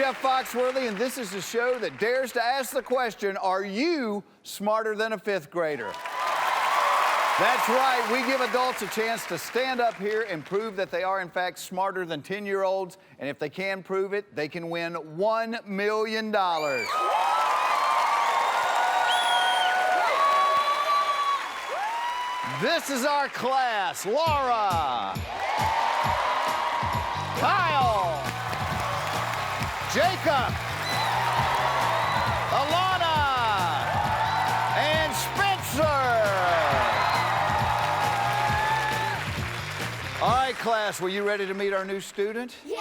Jeff Foxworthy, and this is the show that dares to ask the question, are you smarter than a fifth grader? That's right, we give adults a chance to stand up here and prove that they are, in fact, smarter than 10-year-olds, and if they can prove it, they can win $1 million. This is our class. Laura, Kyle, Jacob, Alana, and Spencer. All right, class, were you ready to meet our new student? Yeah!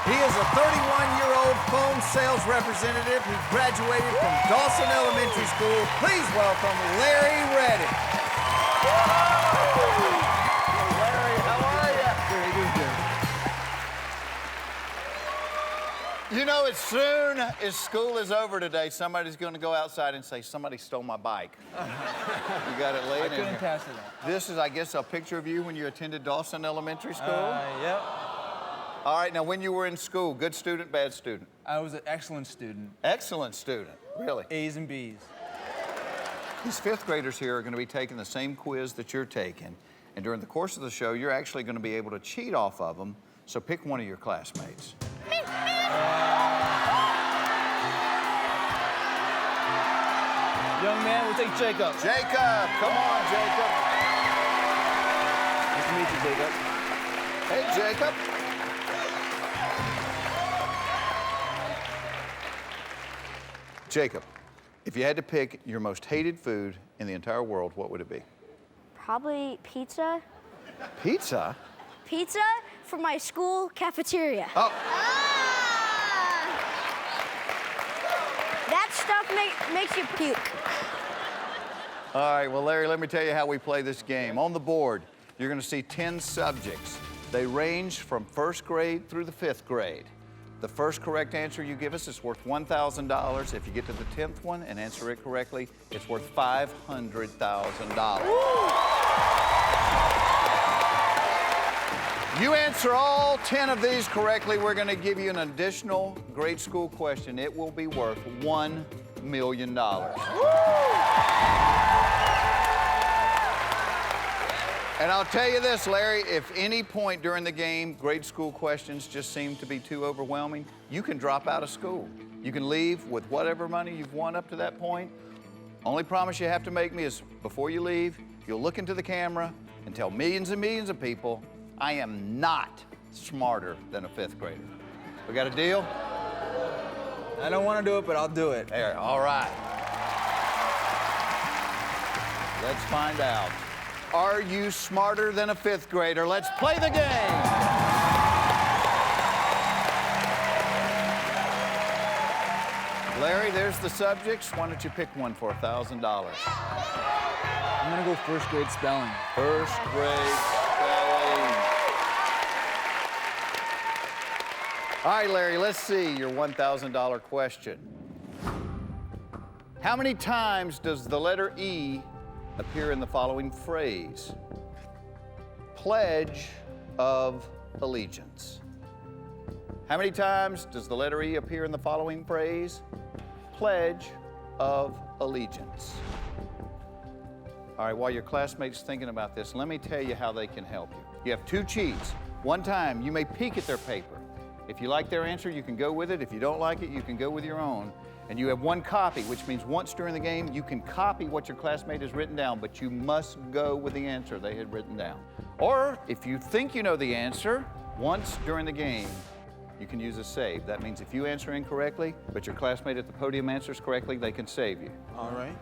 He is a 31-year-old phone sales representative who graduated from Darson Elementary School. Please welcome Larry Reddick. Larry, how are you? Good. You know, as soon as school is over today, somebody's going to go outside and say, somebody stole my bike. You got it laying in here. I couldn't pass it up. This is, I guess, a picture of you when you attended Darson Elementary School? Yep. All right, now when you were in school, good student, bad student? I was an excellent student. Excellent student, really? A's and B's. These fifth graders here are going to be taking the same quiz that you're taking, and during the course of the show, you're actually going to be able to cheat off of them, so pick one of your classmates. Young man, we'll take Jacob. Jacob, come on, Jacob. Nice to meet you, Jacob. Hey, Jacob. Jacob, if you had to pick your most hated food in the entire world, what would it be? Probably pizza. Pizza? Pizza from my school cafeteria. Oh. That stuff makes you puke. All right, well, Larry, let me tell you how we play this game. On the board, you're going to see 10 subjects. They range from first grade through the fifth grade. The first correct answer you give us is worth $1,000. If you get to the 10th one and answer it correctly, it's worth $500,000. You answer all 10 of these correctly, we're going to give you an additional grade school question. It will be worth $1 million. And I'll tell you this, Larry, if any point during the game grade school questions just seem to be too overwhelming, you can drop out of school. You can leave with whatever money you've won up to that point. Only promise you have to make me is before you leave, you'll look into the camera and tell millions and millions of people, I am not smarter than a fifth grader. We got a deal? I don't want to do it, but I'll do it. There, all right. Let's find out. Are you smarter than a fifth grader? Let's play the game. Larry, there's the subjects. Why don't you pick one for $1,000? I'm gonna go first grade spelling. First grade spelling. All right, Larry, let's see your $1,000 question. How many times does the letter E appear in the following phrase? Pledge of Allegiance. How many times does the letter E appear in the following phrase? Pledge of Allegiance. All right, while your classmates thinking about this, let me tell you how they can help you. You have two cheats. One time, you may peek at their paper. If you like their answer, you can go with it. If you don't like it, you can go with your own. And you have one copy, which means once during the game, you can copy what your classmate has written down, but you must go with the answer they had written down. Or if you think you know the answer, once during the game, you can use a save. That means if you answer incorrectly, but your classmate at the podium answers correctly, they can save you. All right.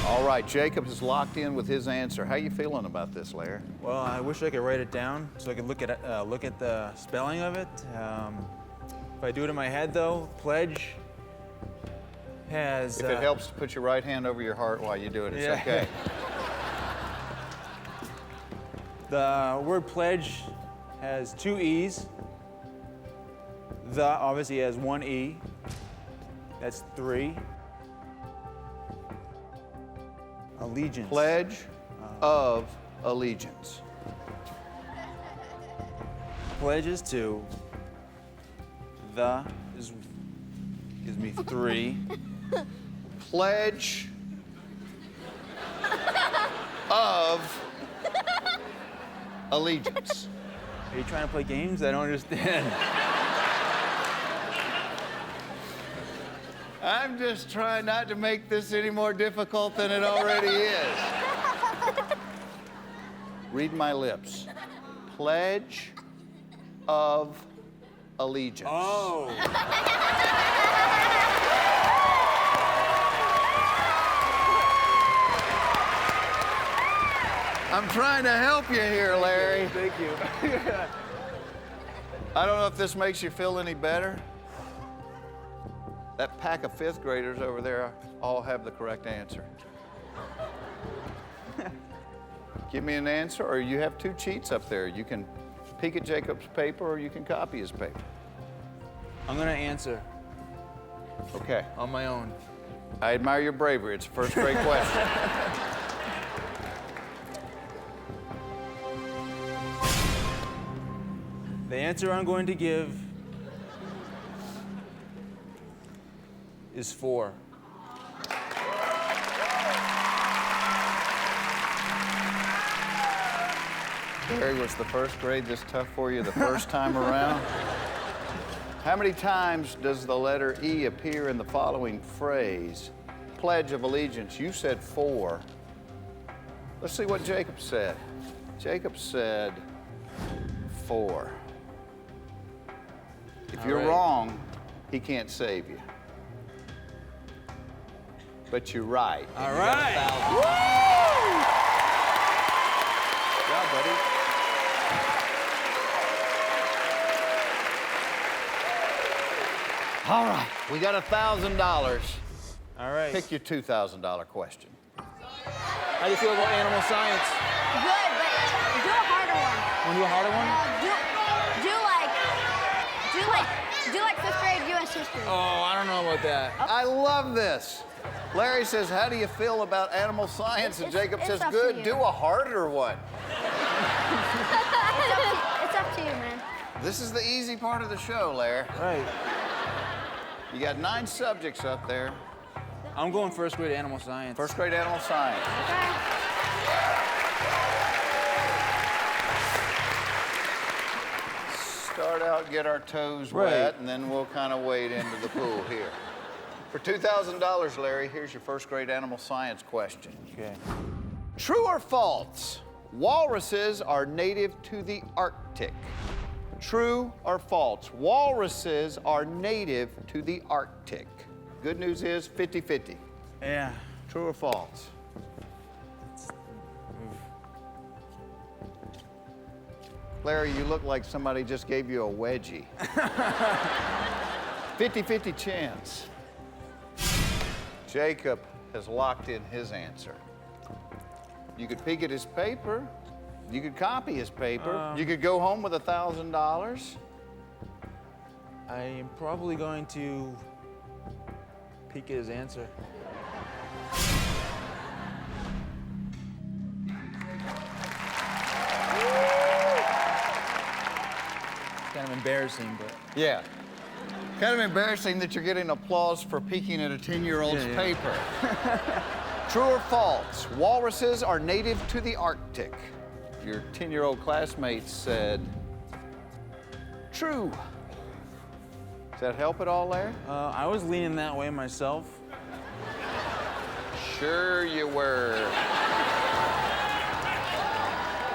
All right, Jacob is locked in with his answer. How you feeling about this, Larry? Well, I wish I could write it down so I could look at the spelling of it. If I do it in my head, though, pledge has... If it helps to put your right hand over your heart while you do it, it's okay. The word pledge has two E's. The obviously has one E. That's 3. Allegiance. Pledge of Allegiance. Pledges to the gives me 3. Pledge of Allegiance. Are you trying to play games? I don't understand. I'm just trying not to make this any more difficult than it already is. Read my lips. Pledge of Allegiance. Oh. I'm trying to help you here, Larry. Thank you. I don't know if this makes you feel any better. That pack of 5th graders over there all have the correct answer. Give me an answer, or you have 2 cheats up there. You can peek at Jacob's paper, or you can copy his paper. I'm gonna answer Okay. on my own. I admire your bravery. It's a 1st grade question. The answer I'm going to give is 4. Larry, was the 1st grade this tough for you the first time around? How many times does the letter E appear in the following phrase? Pledge of Allegiance. You said 4. Let's see what Jacob said. Jacob said 4. If All you're right. wrong, he can't save you. But you're right. All You got right. 1,000. Woo! Good job, buddy. All right, we got $1,000. All right. Pick your $2,000 question. How do you feel about animal science? Good, but do a harder one. Want to do a harder one? Do like 5th grade U.S. history. Oh, I don't know about that. I love this. Larry says, how do you feel about animal science? And Jacob it's says, up to good, you. do a harder one. It's up to you, man. This is the easy part of the show, Larry. Right. You got 9 subjects up there. I'm going 1st grade animal science. 1st grade animal science. Okay. Start out, get our toes Right. wet, and then we'll kind of wade into the pool here. For $2,000, Larry, here's your 1st grade animal science question. Okay. True or false? Walruses are native to the Arctic. True or false? Walruses are native to the Arctic. Good news is 50-50. Yeah. True or false? Larry, you look like somebody just gave you a wedgie. 50-50 chance. Jacob has locked in his answer. You could peek at his paper. You could copy his paper. You could go home with $1,000. I am probably going to peek at his answer. Kind of embarrassing, but Yeah. Kind of embarrassing that you're getting applause for peeking at a 10-year-old's Yeah, yeah. paper. True or false? Walruses are native to the Arctic. Your 10-year-old classmates said true. Does that help at all, Larry? I was leaning that way myself. Sure you were.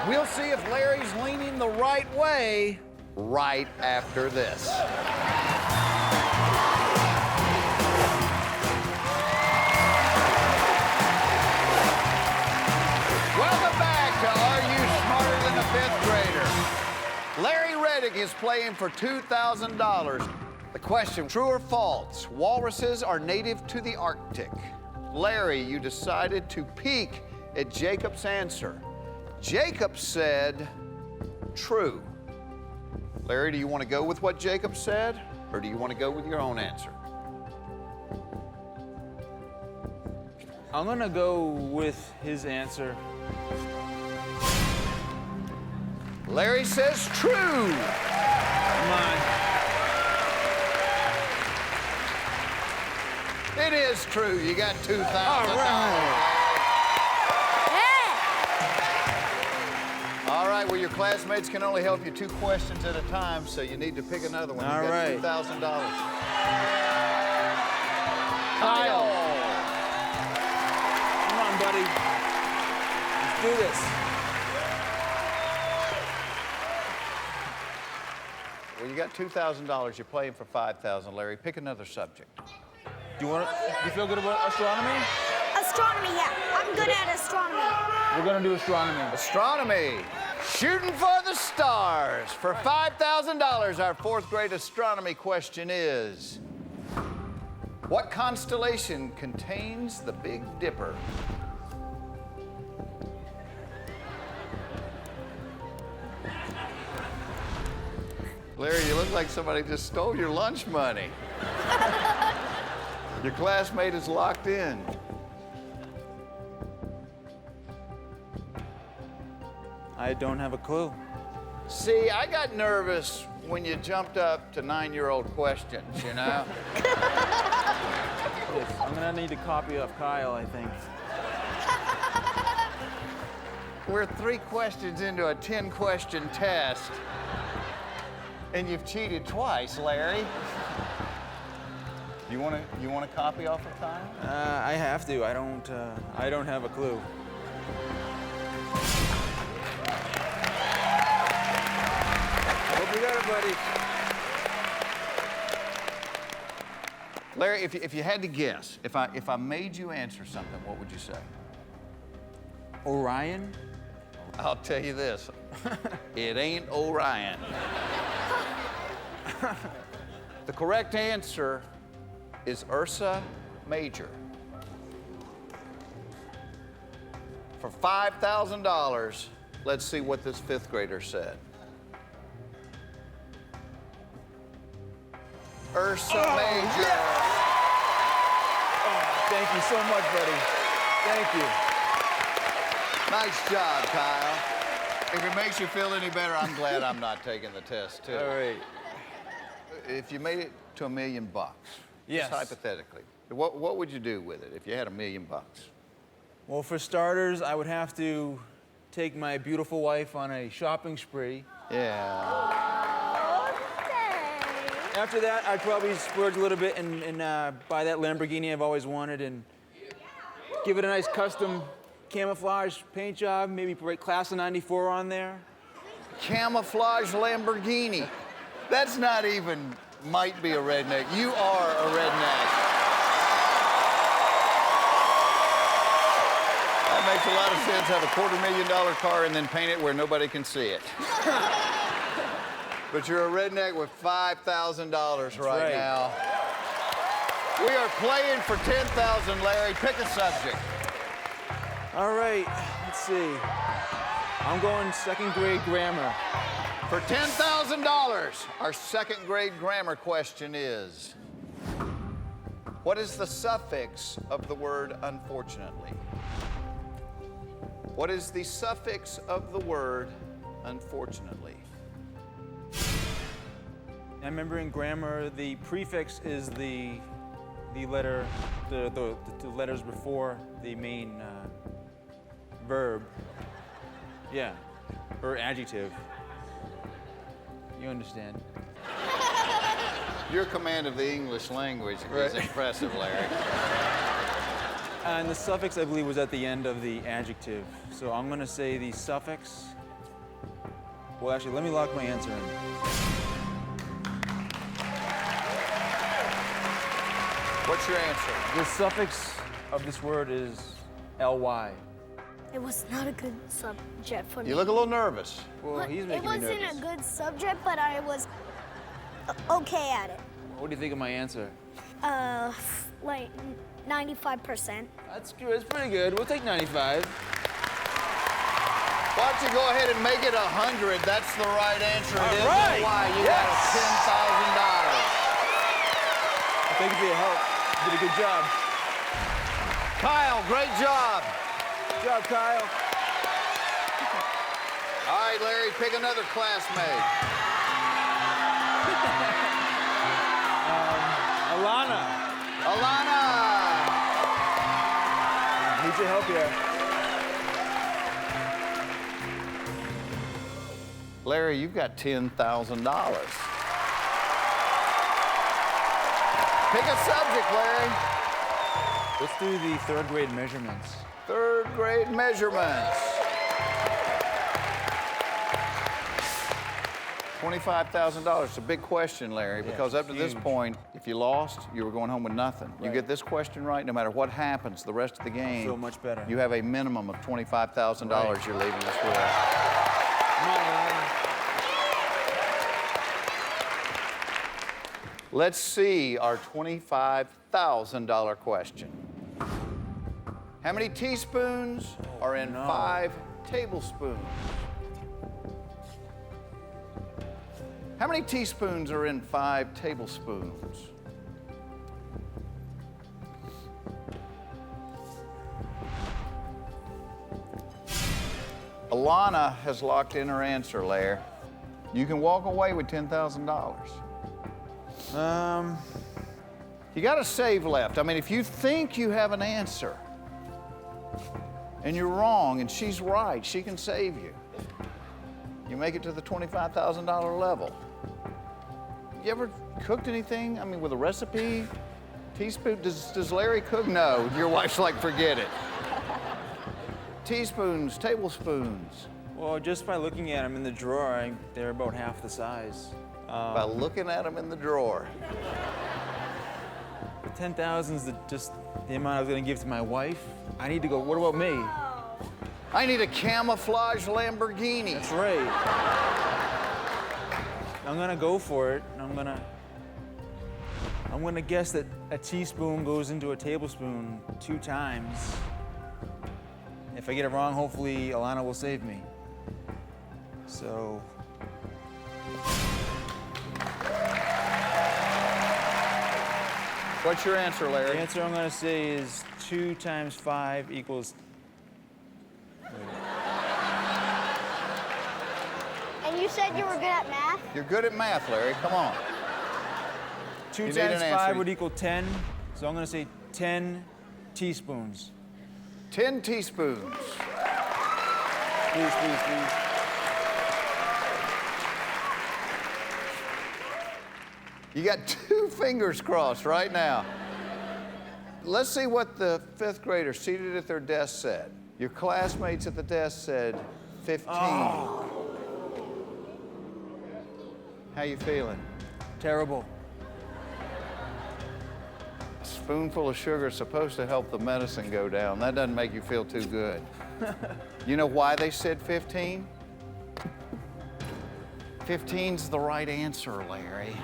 We'll see if Larry's leaning the right way right after this. Welcome back to Are You Smarter Than a 5th Grader? Larry Reddick is playing for $2,000. The question, true or false? Walruses are native to the Arctic. Larry, you decided to peek at Jacob's answer. Jacob said true. Larry, do you want to go with what Jacob said, or do you want to go with your own answer? I'm gonna go with his answer. Larry says true. Come on. is true. You got $2,000. All right. Yeah. All right, well, your classmates can only help you 2 questions at a time, so you need to pick another one. All You got right. $2,000. Kyle. Come on, buddy. Let's do this. Well, you got $2,000. You're playing for $5,000, Larry. Pick another subject. Do you feel good about astronomy? Astronomy, yeah. I'm good at astronomy. We're gonna do astronomy. Astronomy. Shooting for the stars. For $5,000, our 4th grade astronomy question is, what constellation contains the Big Dipper? Larry, you look like somebody just stole your lunch money. Your classmate is locked in. I don't have a clue. See, I got nervous when you jumped up to 9-year-old questions, you know? Yes, I'm gonna need a copy of Kyle, I think. We're 3 questions into a 10-question test, and you've cheated twice, Larry. You want a copy off of Kyle? I have to. I don't have a clue. Hope you got it, buddy. Larry, if you had to guess, if I made you answer something, what would you say? Orion? I'll tell you this, it ain't Orion. The correct answer is Ursa Major. For $5,000, let's see what this 5th grader said. Ursa Major. Oh, thank you so much, buddy. Thank you. Nice job, Kyle. If it makes you feel any better, I'm glad I'm not taking the test, too. All right. If you made it to $1 million, Yes. just hypothetically, what would you do with it if you had $1 million? Well, for starters, I would have to take my beautiful wife on a shopping spree. Yeah. Okay. After that, I'd probably splurge a little bit and buy that Lamborghini I've always wanted and give it a nice custom camouflage paint job, maybe write class of '94 on there. Camouflage Lamborghini. That's not even might be a redneck. You are a redneck. That makes a lot of sense. Have a $250,000 car and then paint it where nobody can see it. But you're a redneck with $5,000 right now. We are playing for $10,000, Larry. Pick a subject. All right, let's see. I'm going 2nd grade grammar. For $10,000, our 2nd grade grammar question is, what is the suffix of the word unfortunately? What is the suffix of the word unfortunately? I remember in grammar, the prefix is the letter, the letters before the main verb. Yeah, or adjective. You understand. Your command of the English language is impressive, Larry. And the suffix, I believe, was at the end of the adjective. So I'm gonna say the suffix. Well, actually, let me lock my answer in. What's your answer? The suffix of this word is ly. It was not a good subject for me. You look a little nervous. Well, he's It making me wasn't nervous. a good subject, but I was okay at it. What do you think of my answer? Like 95%. That's good. It's pretty good. We'll take 95. Why don't you go ahead and make it 100? That's the right answer. All It is right. why you Yes. got Thank you for your help. You did a good job. $10,000. Kyle, great job. Good job, Kyle. All right, Larry, pick another classmate. Alana. Alana. Need your help here. Larry, you've got $10,000. Pick a subject, Larry. Let's do the third grade measurements. Third grade measurements. $25,000. It's a big question, Larry, because up to this point, if you lost, you were going home with nothing. You get this question right, no matter what happens the rest of the game, Feel much better. you have a minimum of $25,000 you're leaving us with. Come on, Alan. Let's see our $25,000 question. How many teaspoons are in 5 tablespoons? How many teaspoons are in 5 tablespoons? Alana has locked in her answer, Larry. You can walk away with $10,000. You got a save left. I mean, if you think you have an answer and you're wrong and she's right, she can save you. You make it to the $25,000 level. You ever cooked anything? I mean, with a recipe? Teaspoon? Does Larry cook? No. Your wife's like, forget it. Teaspoons, tablespoons. Well, just by looking at them in the drawer, they're about half the size. By looking at them in the drawer. 10,000 is just the amount I was going to give to my wife. I need to go. What about me? I need a camouflage Lamborghini. That's right. I'm gonna go for it. I'm gonna guess that a teaspoon goes into a tablespoon 2 times. If I get it wrong, hopefully Alana will save me. So. What's your answer, Larry? The answer I'm gonna say is 2 times 5 equals. And you said you were good at math? You're good at math, Larry. Come on. 2 You need times an answer. 5 would equal 10. So I'm gonna say 10 teaspoons. 10 teaspoons. Please, please, please. You got 2 fingers crossed right now. Let's see what the 5th graders seated at their desk said. Your classmates at the desk said 15. Oh. How you feeling? Terrible. A spoonful of sugar is supposed to help the medicine go down. That doesn't make you feel too good. You know why they said 15? 15's the right answer, Larry.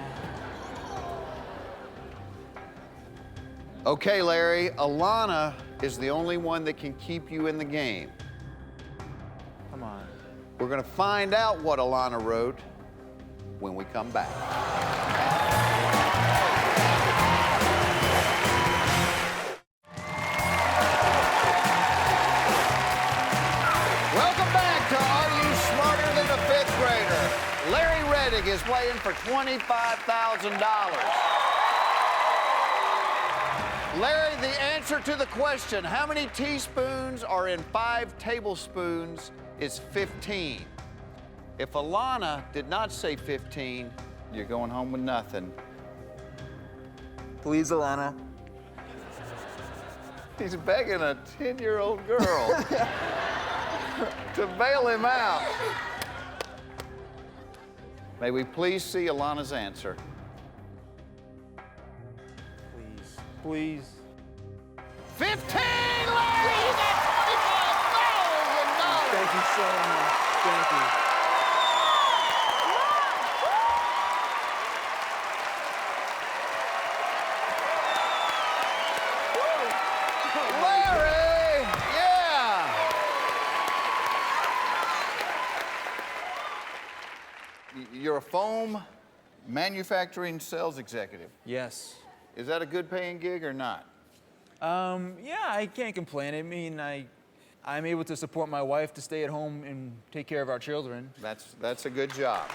Okay, Larry, Alana is the only one that can keep you in the game. Come on. We're gonna find out what Alana wrote when we come back. Welcome back to Are You Smarter Than a 5th Grader? Larry Reddick is playing for $25,000. Larry, the answer to the question, how many teaspoons are in 5 tablespoons, is 15. If Alana did not say 15, you're going home with nothing. Please, Alana. He's begging a 10-year-old girl to bail him out. May we please see Alana's answer? Please. Please. 15, Larry! You got $25,000! Thank you so much. Thank you. Larry! Yeah! You're a foam manufacturing sales executive. Yes. Is that a good paying gig or not? Yeah, I can't complain. I mean, I'm able to support my wife to stay at home and take care of our children. That's a good job.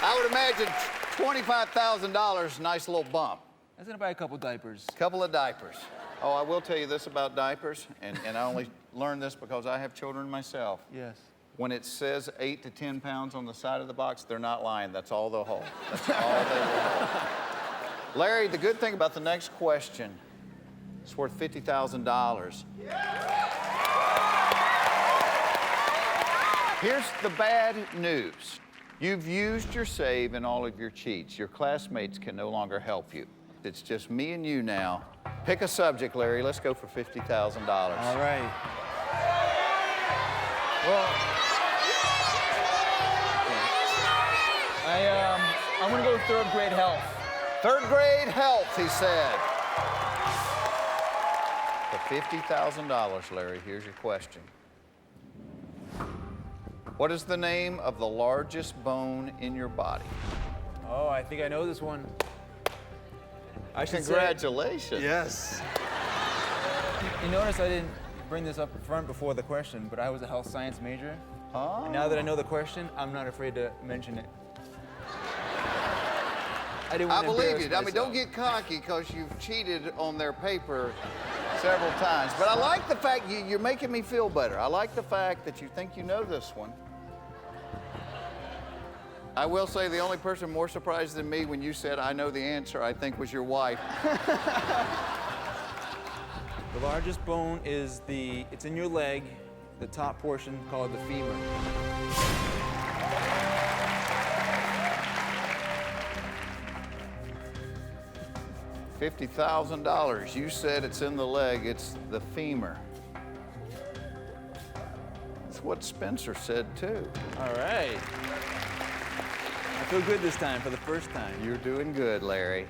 I would imagine $25,000, nice little bump. was gonna buy a couple diapers. Couple of diapers. Oh, I will tell you this about diapers, and I only learned this because I have children myself. Yes. When it says 8 to 10 pounds on the side of the box, they're not lying. That's all they'll hold. That's all they will hold. Larry, the good thing about the next question, it's worth $50,000. Here's the bad news. You've used your save and all of your cheats. Your classmates can no longer help you. It's just me and you now. Pick a subject, Larry. Let's go for $50,000. All right. Well, I'm gonna go with third grade health. Third grade health, he said. For $50,000, Larry, here's your question. What is the name of the largest bone in your body? Oh, I think I know this one. I should Congratulations. Yes. You notice I didn't bring this up front before the question, but I was a health science major. Oh. And now that I know the question, I'm not afraid to mention it. I didn't want I to believe embarrass you. I mean, myself. don't get cocky because you've cheated on their paper several times. But I like the fact you're making me feel better. I like the fact that you think you know this one. I will say the only person more surprised than me when you said, I know the answer, I think was your wife. The largest bone is it's in your leg, the top portion called the femur. $50,000. You said it's in the leg, it's the femur. That's what Spencer said too. All right. I feel good this time for the first time. You're doing good, Larry.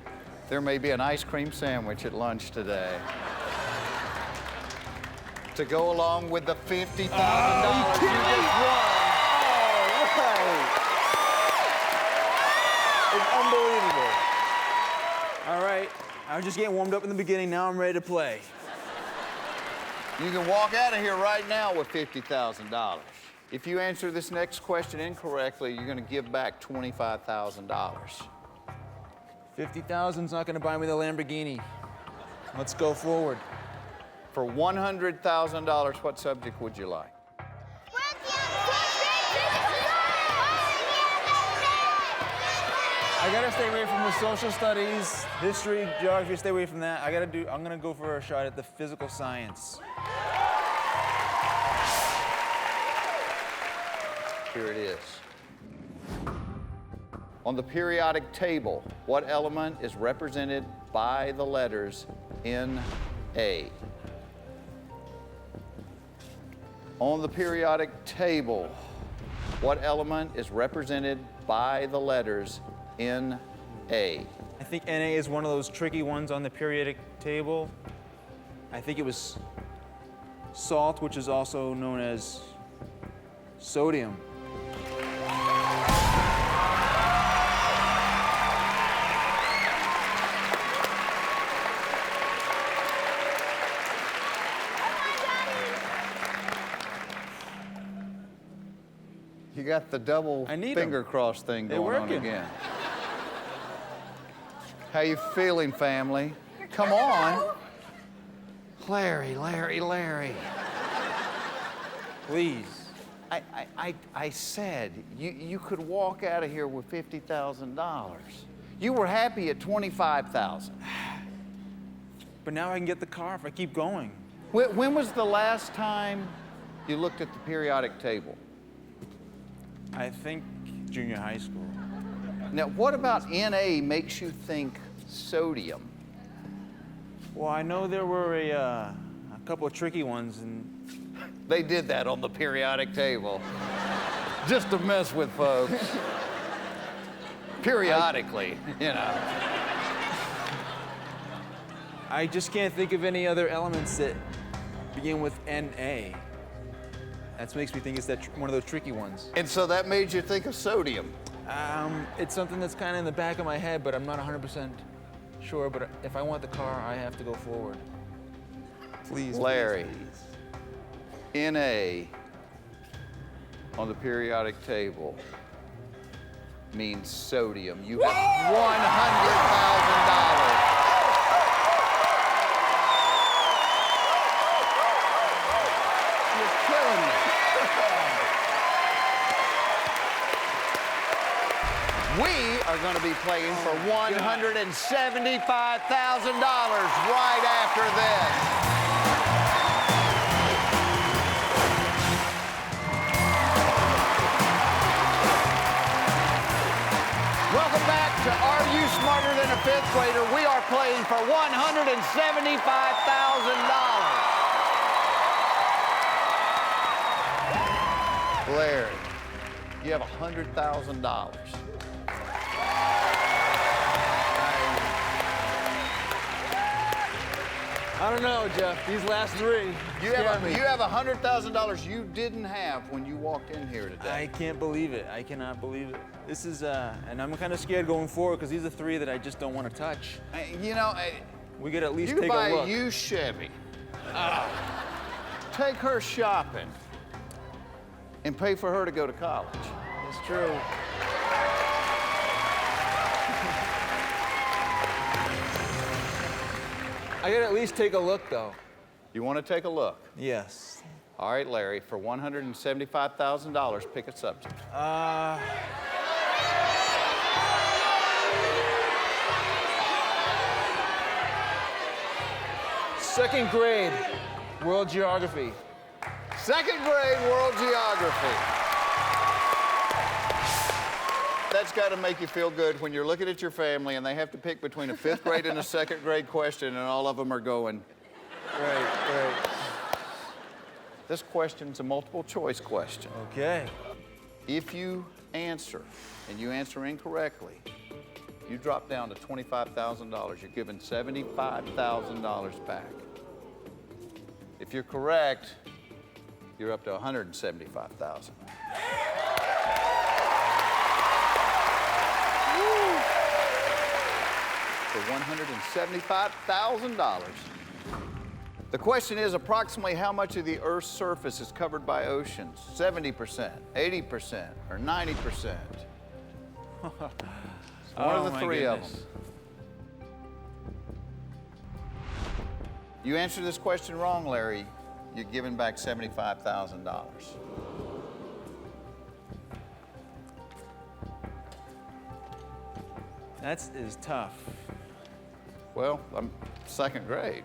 There may be an ice cream sandwich at lunch today. To go along with the $50,000 you just won. It's unbelievable. All right. I was just getting warmed up in the beginning. Now I'm ready to play. You can walk out of here right now with $50,000. If you answer this next question incorrectly, you're going to give back $25,000. 50,000's not going to buy me the Lamborghini. Let's go forward. For $100,000, what subject would you like? I gotta stay away from the social studies, history, geography. Stay away from that. I'm gonna go for a shot at the physical science. Here it is. On the periodic table, what element is represented by the letters Na? On the periodic table, what element is represented by the letters Na? I think Na is one of those tricky ones on the periodic table. I think it was salt, which is also known as sodium. You got the double I need finger 'em. cross thing They're going on working. again. How you feeling, family? Come on. Larry. Please. I said you could walk out of here with $50,000. You were happy at $25,000. But now I can get the car if I keep going. When was the last time you looked at the periodic table? I think junior high school. Now, what about Na makes you think sodium? Well, I know there were a couple of tricky ones, and They did that on the periodic table just to mess with folks. Periodically, you know. I just can't think of any other elements that begin with Na. That makes me think it's one of those tricky ones. And so that made you think of sodium. It's something that's kind of in the back of my head, but I'm not 100% sure. But if I want the car, I have to go forward. Please, Larry. please. Na on the periodic table means sodium. You have $100,000. We are going to be playing for $175,000 right after this. Welcome back to Are You Smarter Than a Fifth Grader? We are playing for $175,000. Larry, you have $100,000. I don't know, Jeff. These last three. You have $100,000 you didn't have when you walked in here today. I can't believe it. I cannot believe it. This is, and I'm kind of scared going forward because these are three that I just don't want to touch. You know, we could at least you take buy a look. a used Chevy. Take her shopping and pay for her to go to college. It's true. I gotta at least take a look, though. You want to take a look? Yes. All right, Larry, for $175,000, pick a subject. Second grade, world geography. Second grade world geography. That's got to make you feel good when you're looking at your family and they have to pick between a fifth grade and a second grade question and all of them are going. Right. This question's a multiple choice question. Okay. If you answer and you answer incorrectly, you drop down to $25,000. You're given $75,000 back. If you're correct, you're up to $175,000. For $175,000. The question is approximately how much of the Earth's surface is covered by oceans? 70%, 80%, or 90%? One of the three of them. You answer this question wrong, Larry, you're giving back $75,000. That is tough. Well, I'm second grade.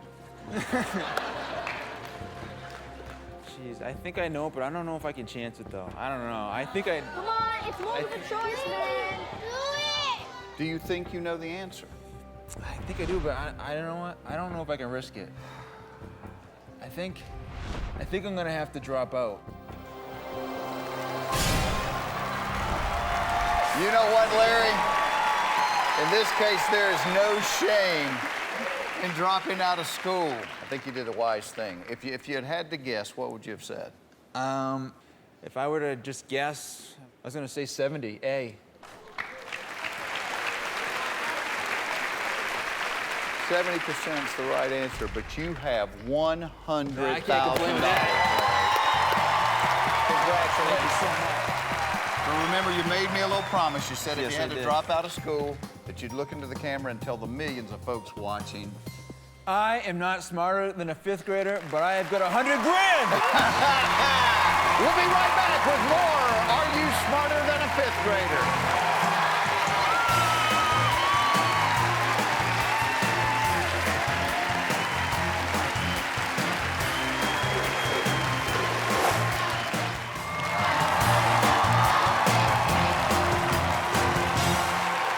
Jeez, I think I know it, but I don't know if I can chance it, though. I don't know. I think I... Come on, it's multiple choice, man. Do it! Do you think you know the answer? I think I do, but I don't know what. I don't know if I can risk it. I think I'm gonna have to drop out. You know what, Larry? In this case, there is no shame in dropping out of school. I think you did a wise thing. If you had to guess, what would you have said? If I were to just guess, I was gonna say 70, A. 70% is the right answer, but you have $100,000. I can't complain with that. Congratulations. Thank you so much. Well, remember, you made me a little promise. You said if Yes, you had I to did. drop out of school, that you'd look into the camera and tell the millions of folks watching. I am not smarter than a fifth grader, but I have got $100 grand. We'll be right back with more Are You Smarter Than a Fifth Grader?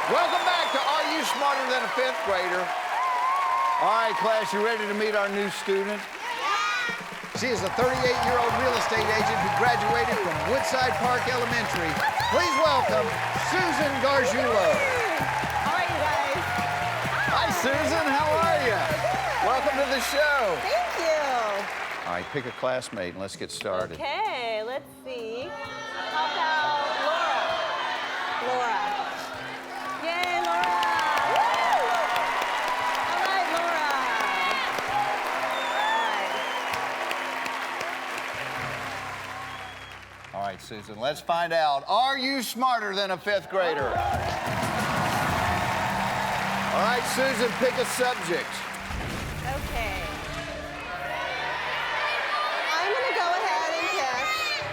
Welcome back to Are You Smarter Than a Fifth Grader? All right, class, you ready to meet our new student? She is a 38-year-old real estate agent who graduated from Woodside Park Elementary. Please welcome Susan Cardullo. How are you guys? Hi, Susan. How are you? Welcome to the show. Thank you. All right, pick a classmate and let's get started. Okay, let's see. How about Laura? Laura. Yay, Laura. Woo! All right, Laura. All right, Susan, let's find out. Are you smarter than a fifth grader? All right, Susan, pick a subject. Okay. I'm going to go ahead and pick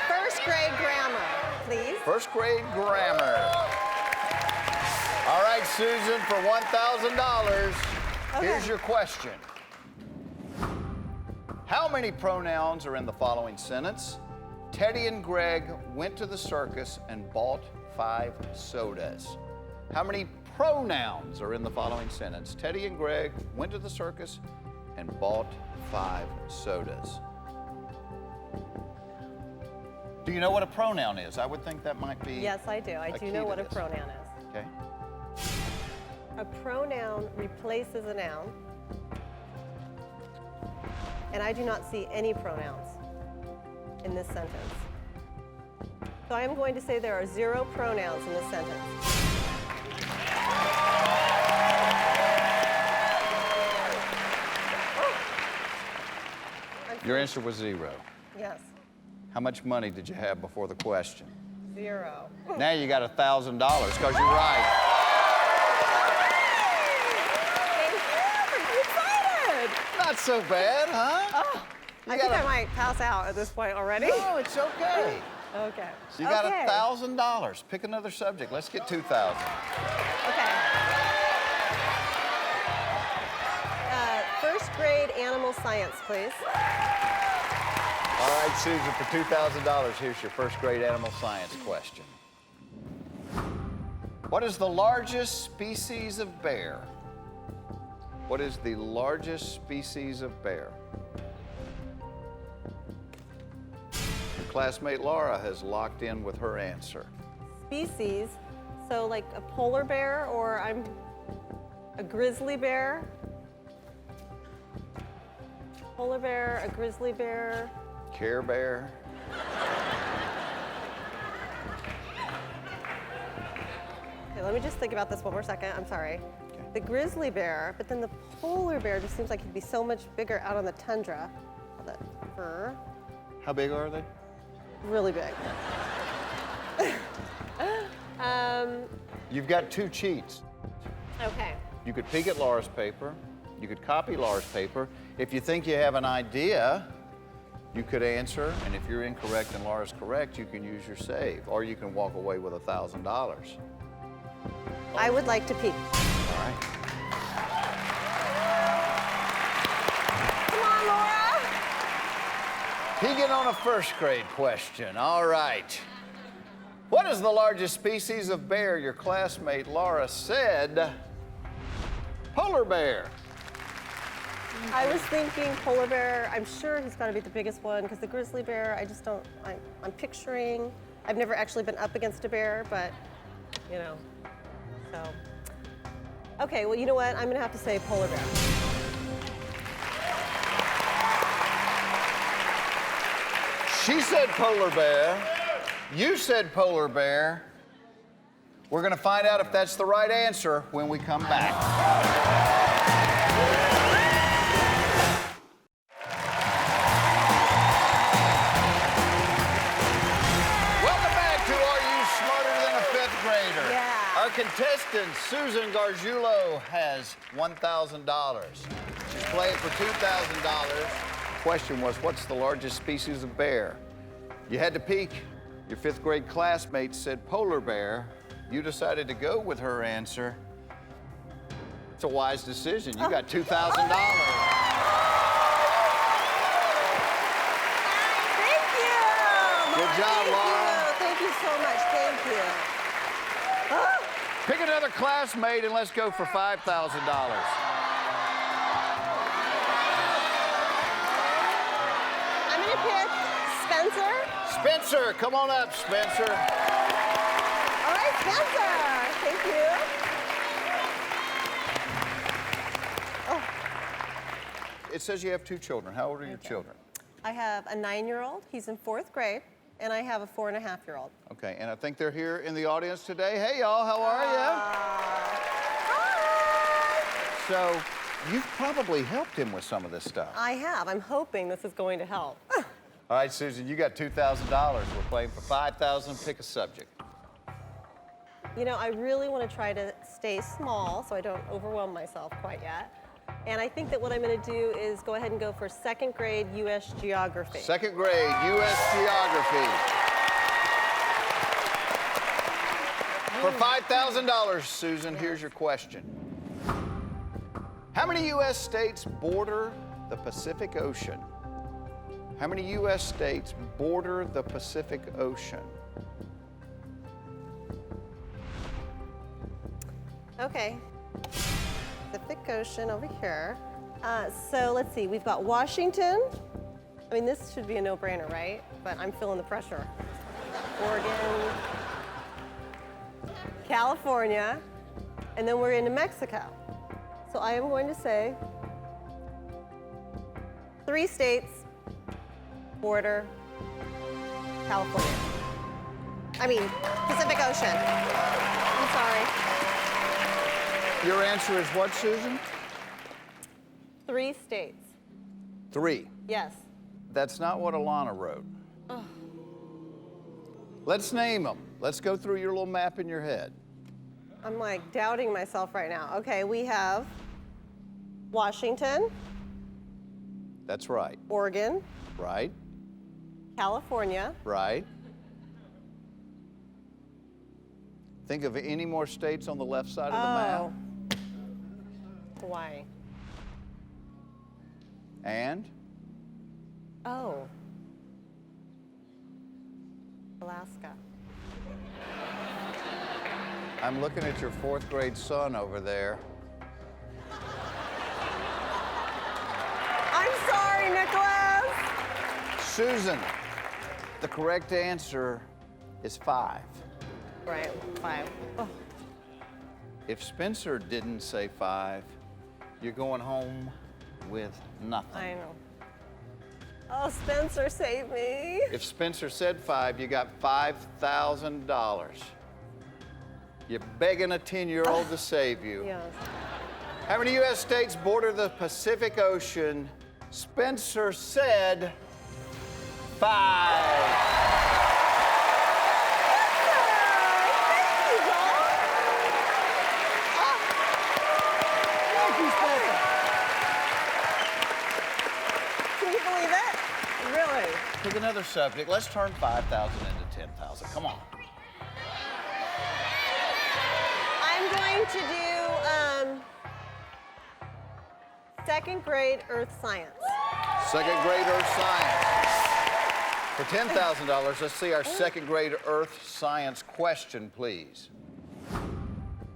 first grade grammar, please. First grade grammar. Susan, for $1,000. Okay. Here's your question. How many pronouns are in the following sentence? Teddy and Greg went to the circus and bought 5 sodas. How many pronouns are in the following sentence? Teddy and Greg went to the circus and bought 5 sodas. Do you know what a pronoun is? I would think that might be. Yes, I do. I do know what a pronoun is. Okay. A pronoun replaces a noun, and I do not see any pronouns in this sentence. So I am going to say there are 0 pronouns in this sentence. Your answer was 0. Yes, How much money did you have before the question? 0. Now you got $1,000 because you're right. Thank you. I'm excited. Not so bad, huh? Oh, I think I might pass out at this point already. No, it's okay. Okay. So you got Okay. $1,000. Pick another subject. Let's get 2,000. Okay. First grade animal science, please. All right, Susan, for $2,000, here's your first grade animal science question. What is the largest species of bear? What is the largest species of bear? Your classmate Laura has locked in with her answer. Species, so like a polar bear or I'm a grizzly bear. Polar bear, a grizzly bear. Care Bear? Okay, let me just think about this one more second. I'm sorry. The grizzly bear, but then the polar bear just seems like he'd be so much bigger out on the tundra. The fur, How big are they? really big. You've got 2 cheats. Okay. You could peek at Laura's paper. You could copy Laura's paper. If you think you have an idea, you could answer, and if you're incorrect and Laura's correct, you can use your save, or you can walk away with $1,000. I would like to peek. All right. Come on, Laura. Peeking on a first grade question. All right. What is the largest species of bear? Your classmate Laura said polar bear. I was thinking polar bear. I'm sure he's got to be the biggest one because the grizzly bear, I just don't, I'm picturing, I've never actually been up against a bear, but, you know, so. Okay, well, you know what? I'm going to have to say polar bear. She said polar bear. You said polar bear. We're going to find out if that's the right answer when we come back. Our contestant, Susan Cardullo, has $1,000. She's playing for $2,000. The question was, what's the largest species of bear? You had to peek. Your 5th grade classmate said polar bear. You decided to go with her answer. It's a wise decision. You got $2,000. Thank you. Good job, Laura. Thank you so much. Thank you. Pick another classmate and let's go for $5,000. I'm going to pick Spencer. Spencer, come on up, Spencer. All right, Spencer. Thank you. Oh. It says you have 2 children. How old are your children? I have a 9-year-old. He's in 4th grade. And I have a 4.5-year-old. Okay, and I think they're here in the audience today. Hey, y'all, how are you? Hi. So, you've probably helped him with some of this stuff. I have. I'm hoping this is going to help. All right, Susan, you got $2,000. We're playing for $5,000. Pick a subject. You know, I really want to try to stay small so I don't overwhelm myself quite yet. And I think that what I'm going to do is go ahead and go for 2nd grade U.S. Geography. 2nd grade U.S. Geography. For $5,000, Susan, here's your question. How many U.S. states border the Pacific Ocean? How many U.S. states border the Pacific Ocean? Okay. Pacific Ocean over here. So let's see, we've got Washington. I mean, this should be a no-brainer, right? But I'm feeling the pressure. Oregon, California, and then we're into Mexico. So I am going to say 3 states border California. I mean, Pacific Ocean. I'm sorry. Your answer is what, Susan? 3 states. 3. Yes. That's not what Alana wrote. Oh. Let's name them. Let's go through your little map in your head. I'm like doubting myself right now. Okay, we have Washington. That's right. Oregon. Right. California. Right. Think of any more states on the left side of the map. Hawaii. And? Oh. Alaska. I'm looking at your 4th grade son over there. I'm sorry, Nicholas. Susan, the correct answer is 5. Right, 5. Oh. If Spencer didn't say 5, you're going home with nothing. I know. Oh, Spencer, save me. If Spencer said 5, you got $5,000. You're begging a 10-year-old to save you. Yes. How many U.S. states border the Pacific Ocean? Spencer said 5. Pick another subject. Let's turn 5,000 into 10,000. Come on. I'm going to do 2nd grade earth science. 2nd grade earth science. For $10,000, let's see our 2nd grade earth science question, please.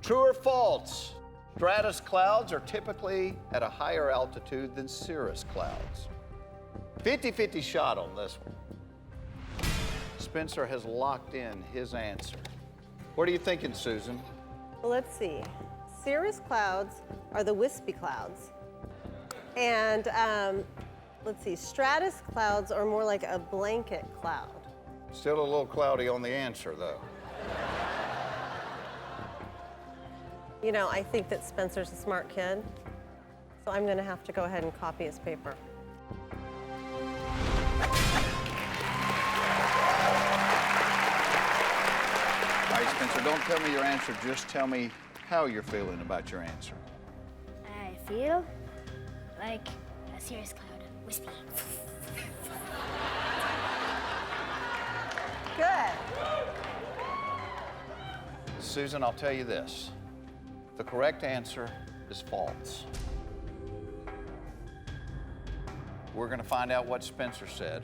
True or false? Stratus clouds are typically at a higher altitude than cirrus clouds. 50-50 shot on this one. Spencer has locked in his answer. What are you thinking, Susan? Well, let's see. Cirrus clouds are the wispy clouds. And let's see, stratus clouds are more like a blanket cloud. Still a little cloudy on the answer, though. You know, I think that Spencer's a smart kid, so I'm gonna have to go ahead and copy his paper. All right, Spencer, don't tell me your answer, just tell me how you're feeling about your answer. I feel like a cirrus cloud, wispy. Good. Susan, I'll tell you this. The correct answer is false. We're going to find out what Spencer said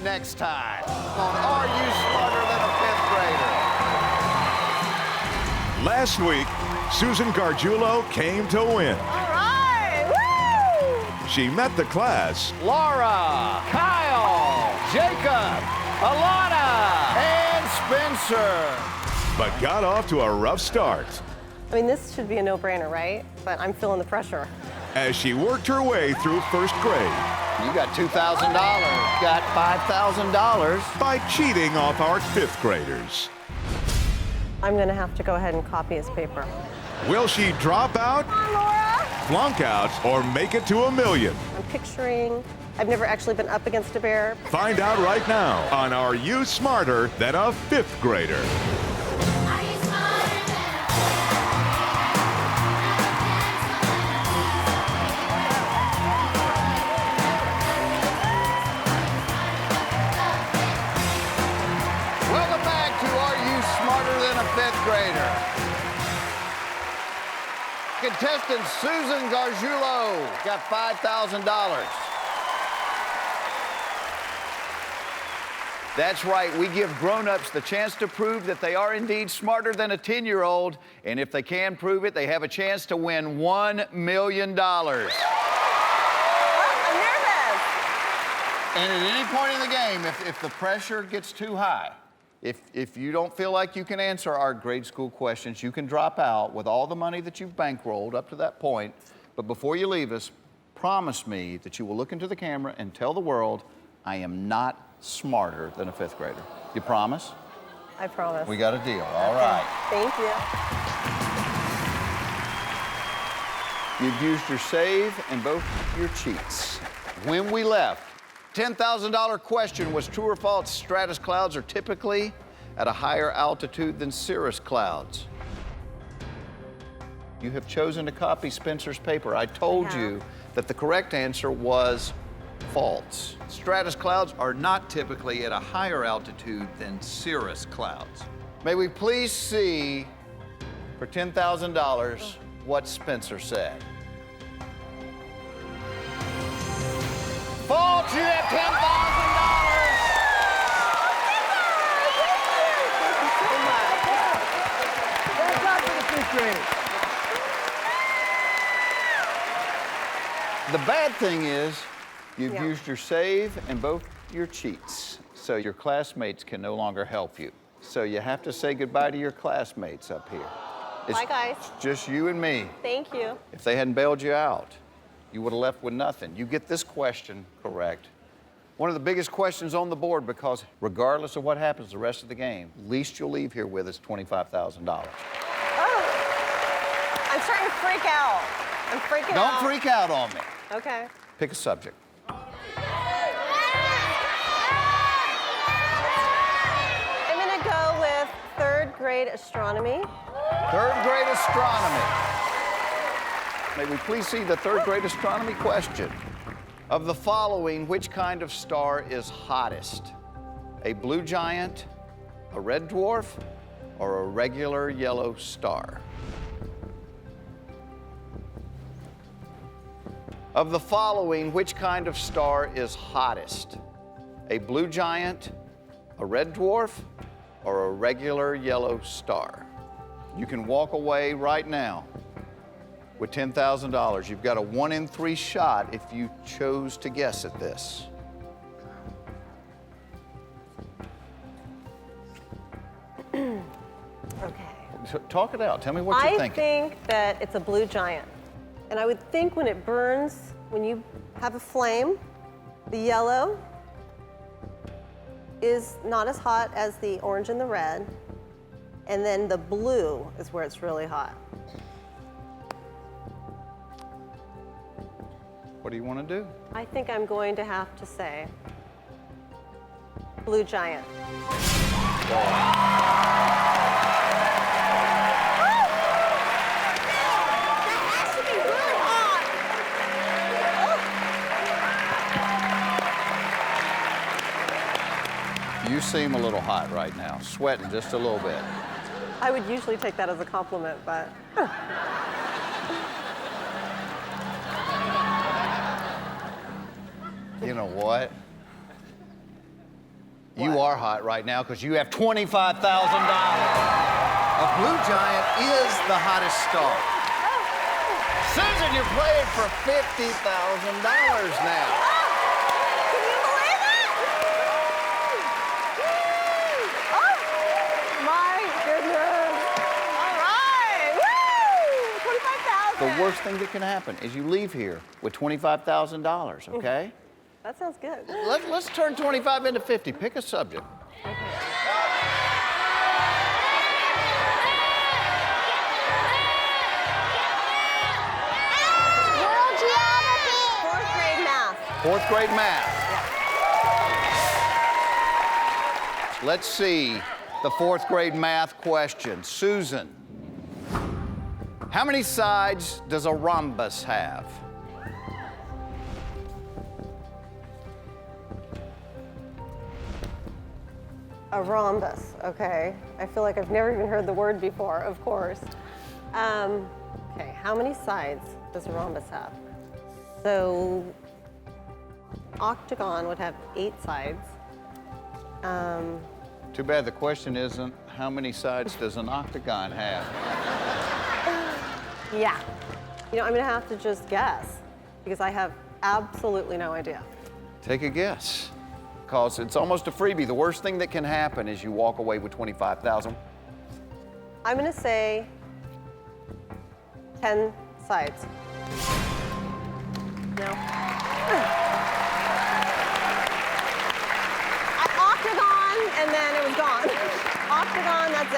next time on Are You Smarter Than a 5th Grader? Last week, Susan Cardullo came to win. All right, woo! She met the class Laura, Kyle, Jacob, Alana, and Spencer. but got off to a rough start I mean, this should be a no-brainer, right? But I'm feeling the pressure. as she worked her way through 1st grade You got $2,000, got $5,000. by cheating off our 5th graders. I'm gonna have to go ahead and copy his paper. Will she drop out, Come on, Laura! flunk out, or make it to $1 million? I'm picturing, I've never actually been up against a bear. Find out right now on Are You Smarter Than a 5th Grader? Welcome back to Are Contestant Susan Cardullo got $5,000. That's right, we give grown-ups the chance to prove that they are indeed smarter than a 10-year-old, and if they can prove it, they have a chance to win $1 million. I'm nervous. And at any point in the game, if the pressure gets too high, if you don't feel like you can answer our grade school questions, you can drop out with all the money that you've bankrolled up to that point. But before you leave us, promise me that you will look into the camera and tell the world, I am not smarter than a 5th grader. You promise? I promise. We got a deal. All right. Thank you. You've used your save and both your cheats. When we left, $10,000 question was true or false. Stratus clouds are typically at a higher altitude than cirrus clouds. You have chosen to copy Spencer's paper. I told you that the correct answer was false. Stratus clouds are not typically at a higher altitude than cirrus clouds. May we please see, for $10,000, what Spencer said? False, you have That's not for the 5th grade. $10,000. The bad thing is, you've used your save and both your cheats, so your classmates can no longer help you. So you have to say goodbye to your classmates up here. It's Bye, guys. just you and me. Thank you. If they hadn't bailed you out, you would have left with nothing. You get this question correct. One of the biggest questions on the board, because regardless of what happens the rest of the game, least you'll leave here with is $25,000. Oh, I'm starting to freak out. I'm freaking out. Don't freak out on me. Okay. Pick a subject. I'm gonna go with 3rd grade astronomy. 3rd grade astronomy. May we please see the 3rd grade astronomy question? Of the following, which kind of star is hottest? A blue giant, a red dwarf, or a regular yellow star? Of the following, which kind of star is hottest? A blue giant, a red dwarf, or a regular yellow star? You can walk away right now with $10,000. You've got a 1 in 3 shot if you chose to guess at this. Okay. Talk it out. Tell me what you're thinking. I think that it's a blue giant. And I would think when it burns, when you have a flame, the yellow is not as hot as the orange and the red. And then the blue is where it's really hot. What do you want to do? I think I'm going to have to say blue giant. You seem a little hot right now, sweating just a little bit. I would usually take that as a compliment, but. You know what? You are hot right now because you have $25,000. A blue giant is the hottest star. Susan, you're playing for $50,000 now. Can you believe it? Oh, my goodness. All right. Woo! $25,000. The worst thing that can happen is you leave here with $25,000, okay? That sounds good. Let's turn 25 into 50. Pick a subject. World geography. 4th grade math. 4th grade math. Let's see the 4th grade math question. Susan, how many sides does a rhombus have? A rhombus, okay. I feel like I've never even heard the word before, of course. Okay, Okay, how many sides does a rhombus have? So, octagon would have 8 sides. Too bad the question isn't how many sides does an octagon have? Yeah. You know, I'm gonna have to just guess because I have absolutely no idea. Take a guess, because it's almost a freebie. The worst thing that can happen is you walk away with $25,000. I'm gonna say 10 sides. No. Octagon, and then it was gone. Octagon, that's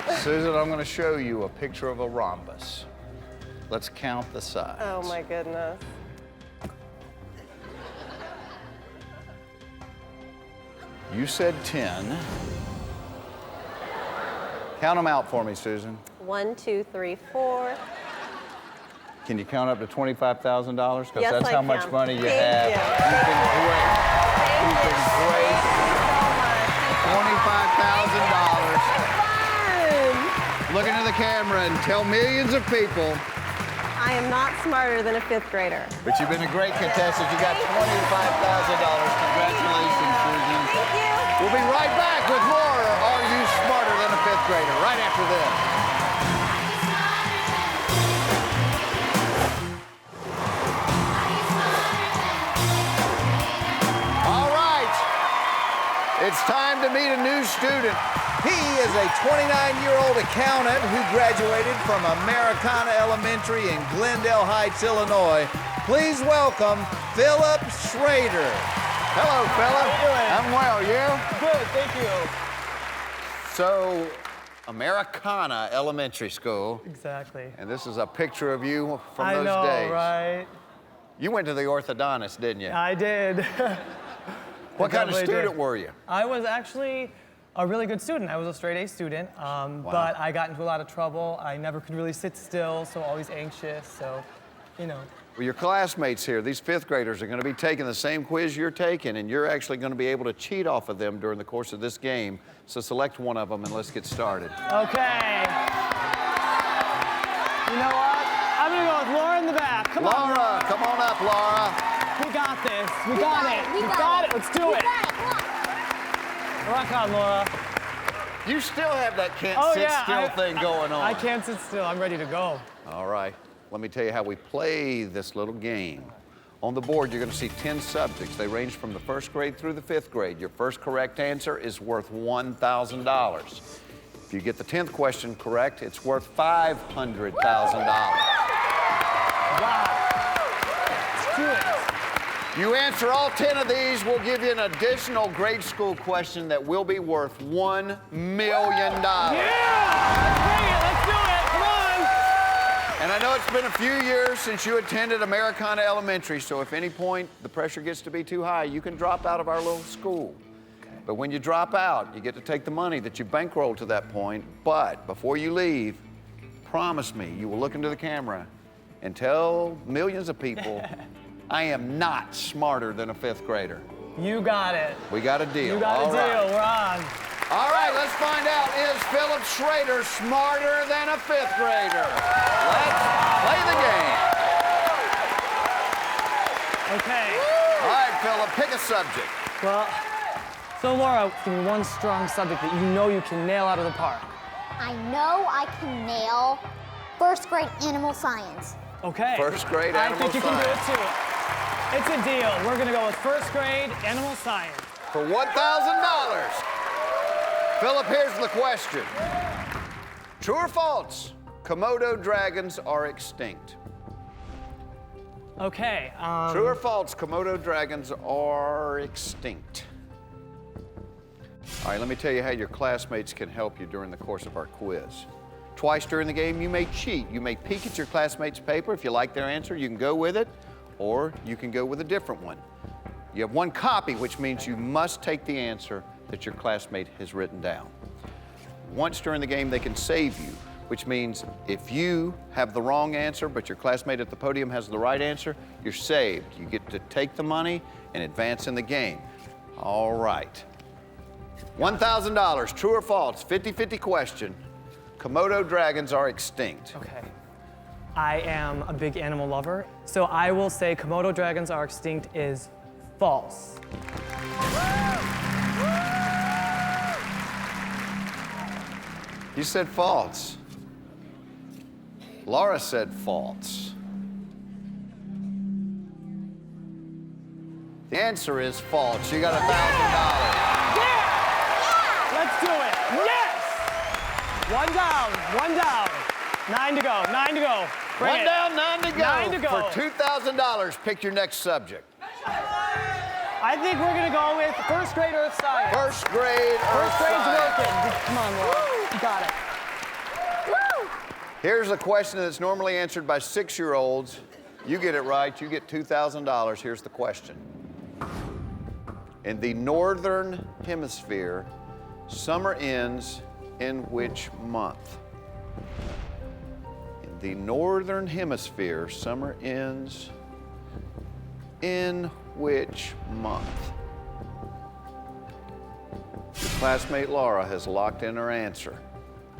it. Susan, I'm going to show you a picture of a rhombus. Let's count the sides. Oh my goodness. You said 10. Count them out for me, Susan. 1, 2, 3, 4. Can you count up to $25,000? Because Yes, that's I how much can. money you Thank have. you. You've been great. You've been great. $25,000. Look into the camera and tell millions of people. I am not smarter than a 5th grader. But you've been a great contestant. You got $25,000. Congratulations, Susan. Thank you. We'll be right back with more Are You Smarter Than a 5th Grader? Right after this. All right. It's time to meet a new student. He is a 29-year-old accountant who graduated from Americana Elementary in Glendale Heights, Illinois. Please welcome Phillip Schrader. Hello, Phillip. How you doing? I'm well. You? Good, thank you. So, Americana Elementary School. Exactly. And this is a picture of you from I those know, days. right? You went to the orthodontist, didn't you? I did. What kind of definitely student did. were you? I was actually a really good student. I was a straight A student, but I got into a lot of trouble. I never could really sit still, so always anxious, so, you know. Well, your classmates here, these 5th graders, are going to be taking the same quiz you're taking, and you're actually going to be able to cheat off of them during the course of this game. So select one of them and let's get started. Okay. You know what? I'm gonna go with Laura in the back. Come on, Laura, Laura. come on up, Laura. We got this. We got it. We got it. Let's do it. Rock on, Laura. You still have that can't Oh, sit yeah, still thing going on. I can't sit still. I'm ready to go. All right. Let me tell you how we play this little game. On the board, you're going to see 10 subjects. They range from the 1st grade through the 5th grade. Your first correct answer is worth $1,000. If you get the 10th question correct, it's worth $500,000. Wow. Let's do it. You answer all 10 of these, we'll give you an additional grade school question that will be worth $1 million. Yeah! Let's bring it. Let's do it. Come on. And I know it's been a few years since you attended Americana Elementary, so if any point the pressure gets to be too high, you can drop out of our little school. But when you drop out, you get to take the money that you bankrolled to that point. But before you leave, promise me you will look into the camera and tell millions of people, I am not smarter than a 5th grader. You got it. We got a deal. You got All a right. deal. We're on. All right, let's find out, is Phillip Schrader smarter than a 5th grader? Let's play the game. Okay. All right, Phillip, pick a subject. Well, so Laura, give me one strong subject that you know you can nail out of the park. I know I can nail 1st grade animal science. Okay. 1st grade animal I think you can do it too. It's a deal. We're gonna go with 1st grade animal science. For $1,000. Phillip, here's the question. True or false? Komodo dragons are extinct. Okay. True or false? Komodo dragons are extinct. All right, let me tell you how your classmates can help you during the course of our quiz. Twice during the game, you may cheat. You may peek at your classmate's paper. If you like their answer, you can go with it, or you can go with a different one. You have one copy, which means you must take the answer that your classmate has written down. Once during the game, they can save you, which means if you have the wrong answer, but your classmate at the podium has the right answer, you're saved. You get to take the money and advance in the game. All right. $1,000, true or false, 50-50 question. Komodo dragons are extinct. Okay. I am a big animal lover, so I will say Komodo dragons are extinct is false. You said false. Laura said false. The answer is false. You got $1,000. Yeah! Let's do it. Yes! One down, 9 to go, 9 to go. Bring One it. down, 9 to go. 9 to go. For $2,000, pick your next subject. I think we're gonna go with first grade earth science. First grade First earth grade's science. working. Come on, Laura. You got it. Here's a question that's normally answered by 6-year-olds. You get it right, you get $2,000. Here's the question. In the northern hemisphere, summer ends in which month? In the northern hemisphere, summer ends in which month? Your classmate Laura has locked in her answer.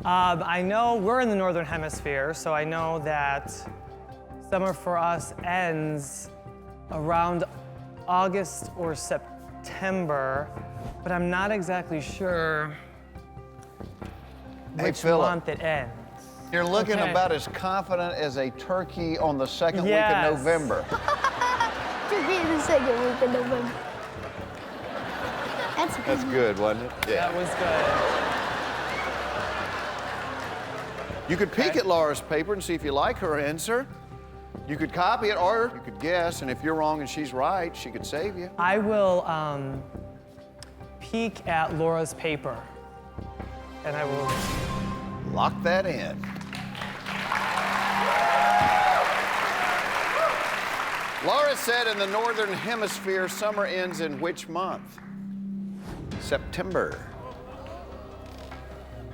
I know we're in the northern hemisphere, so I know that summer for us ends around August or September, but I'm not exactly sure Hey, which Phillip. month it ends. You're looking Okay. about as confident as a turkey on the second week Yes. of November. To be the second week of November. That's good. That's good, wasn't it? That was good. You could peek Okay. at Laura's paper and see if you like her answer. You could copy it, or you could guess, and if you're wrong and she's right, she could save you. I will peek at Laura's paper, and I will. Lock that in. Laura said in the northern hemisphere, summer ends in which month? September.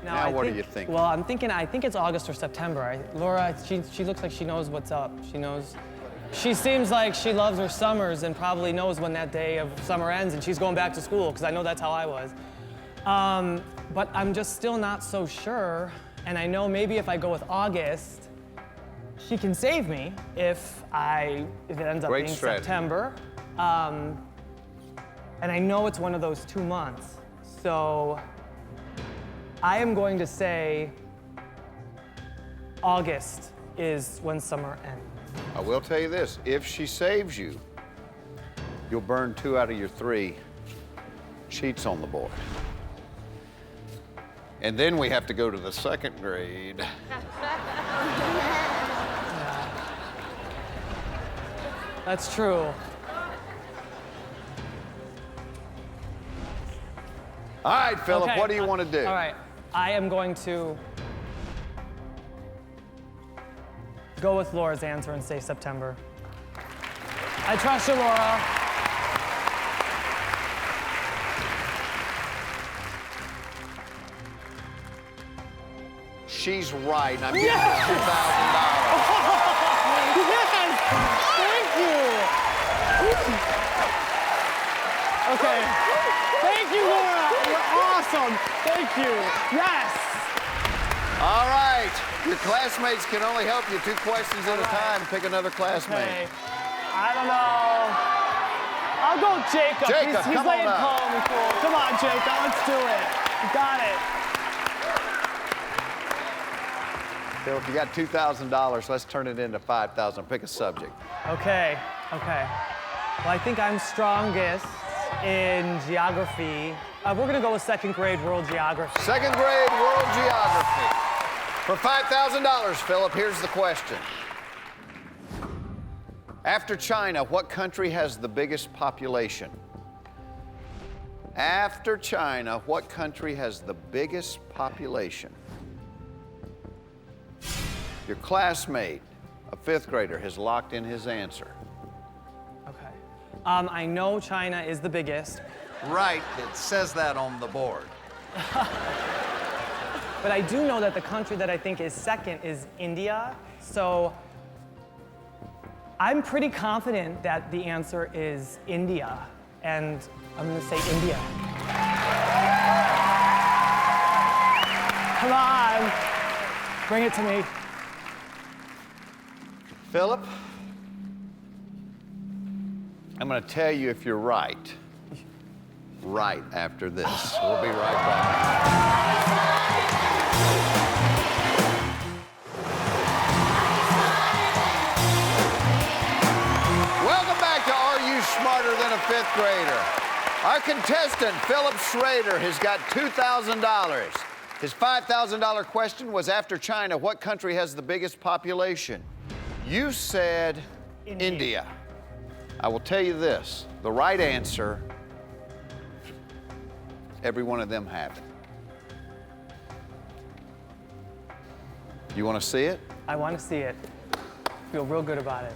Now, what do you think? Well, I think it's August or September. Laura, she looks like she knows what's up. She seems like she loves her summers and probably knows when that day of summer ends and she's going back to school, because I know that's how I was. But I'm just still not so sure. And I know maybe if I go with August, she can save me if it ends up Great being strategy. September. And I know it's one of those 2 months. So I am going to say August is when summer ends. I will tell you this, if she saves you, you'll burn 2 out of your 3 sheets on the board. And then we have to go to the second grade. That's true. All right, Phillip, Okay, what do you want to do? All right, I am going to go with Laura's answer and say September. I trust you, Laura. She's right. I'm giving you $2,000. Yes! Thank you! Okay. Thank you, Laura. You're awesome. Thank you. Yes! All right. Your classmates can only help you 2 questions at a time. Pick another classmate. Okay. I don't know. I'll go with Jacob. Jacob, he's come laying on up. calm and cool. Come on, Jacob. Let's do it. You got it. Phillip, you got $2,000. Let's turn it into $5,000. Pick a subject. Okay. Well, I think I'm strongest in geography. We're gonna go with second grade world geography. Second grade world geography. For $5,000, Phillip, here's the question. After China, what country has the biggest population? After China, what country has the biggest population? Your classmate, a 5th grader, has locked in his answer. Okay. I know China is the biggest, Right, it says that on the board. but I do know that the country that I think is second is India. So I'm pretty confident that the answer is India, and I'm gonna say India. Come on, bring it to me. Phillip, I'm going to tell you if you're right after this. We'll be right back. Welcome back to Are You Smarter Than a Fifth Grader? Our contestant, Phillip Schrader, has got $2,000. His $5,000 question was, after China, what country has the biggest population? You said India. I will tell you this, the right answer, every one of them have it. You want to see it? I want to see it. Feel real good about it.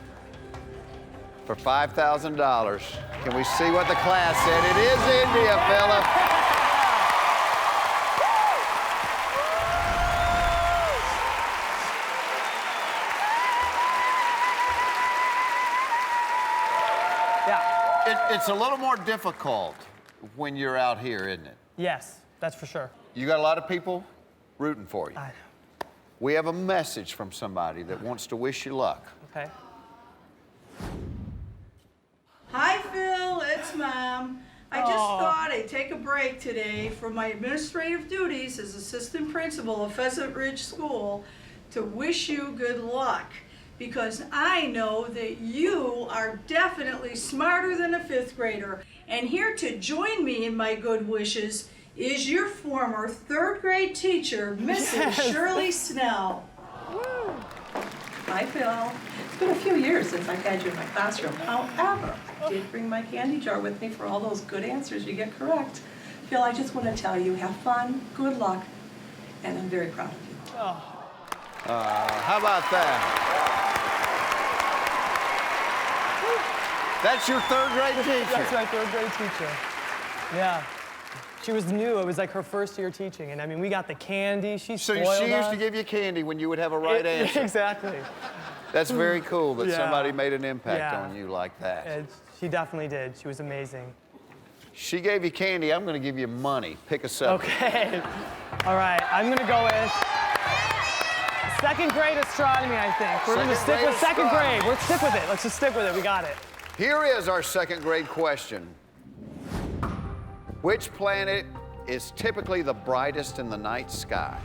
For $5,000, can we see what the class said? It is India, Phillip. Yeah. It's a little more difficult when you're out here, isn't it? Yes, that's for sure. You got a lot of people rooting for you. I know. We have a message from somebody that wants to wish you luck. Okay. Hi, Phil. It's Mom. I just thought I'd take a break today from my administrative duties as assistant principal of Pheasant Ridge School to wish you good luck, because I know that you are definitely smarter than a fifth grader. And here to join me in my good wishes is your former third grade teacher, Mrs. Shirley Snell. Hi, Phil. It's been a few years since I've had you in my classroom. However, I did bring my candy jar with me for all those good answers you get correct. Phil, I just want to tell you, have fun, good luck, and I'm very proud of you. How about that? That's your third grade teacher. That's my third grade teacher. Yeah. She was new. It was like her first year teaching. And I mean, we got the candy. She spoiled us. So she used to give you candy when you would have a right answer. Exactly. That's very cool that Yeah. somebody made an impact Yeah. on you like that. And she definitely did. She was amazing. She gave you candy. I'm going to give you money. Pick a subject. Okay. All right. I'm going to go with second grade astronomy, I think. We're going to stick with second grade. Let's stick with it. Let's just stick with it. We got it. Here is our second grade question. Which planet is typically the brightest in the night sky?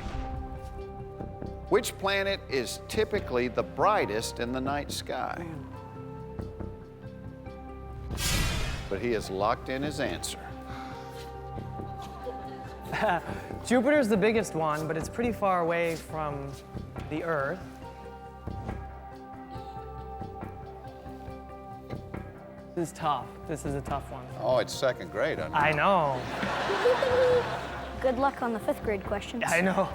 Which planet is typically the brightest in the night sky? But he has locked in his answer. Jupiter's the biggest one, but it's pretty far away from the Earth. This is tough. This is a tough one. Oh, it's second grade, I know. I know. Good luck on the fifth grade questions. I know.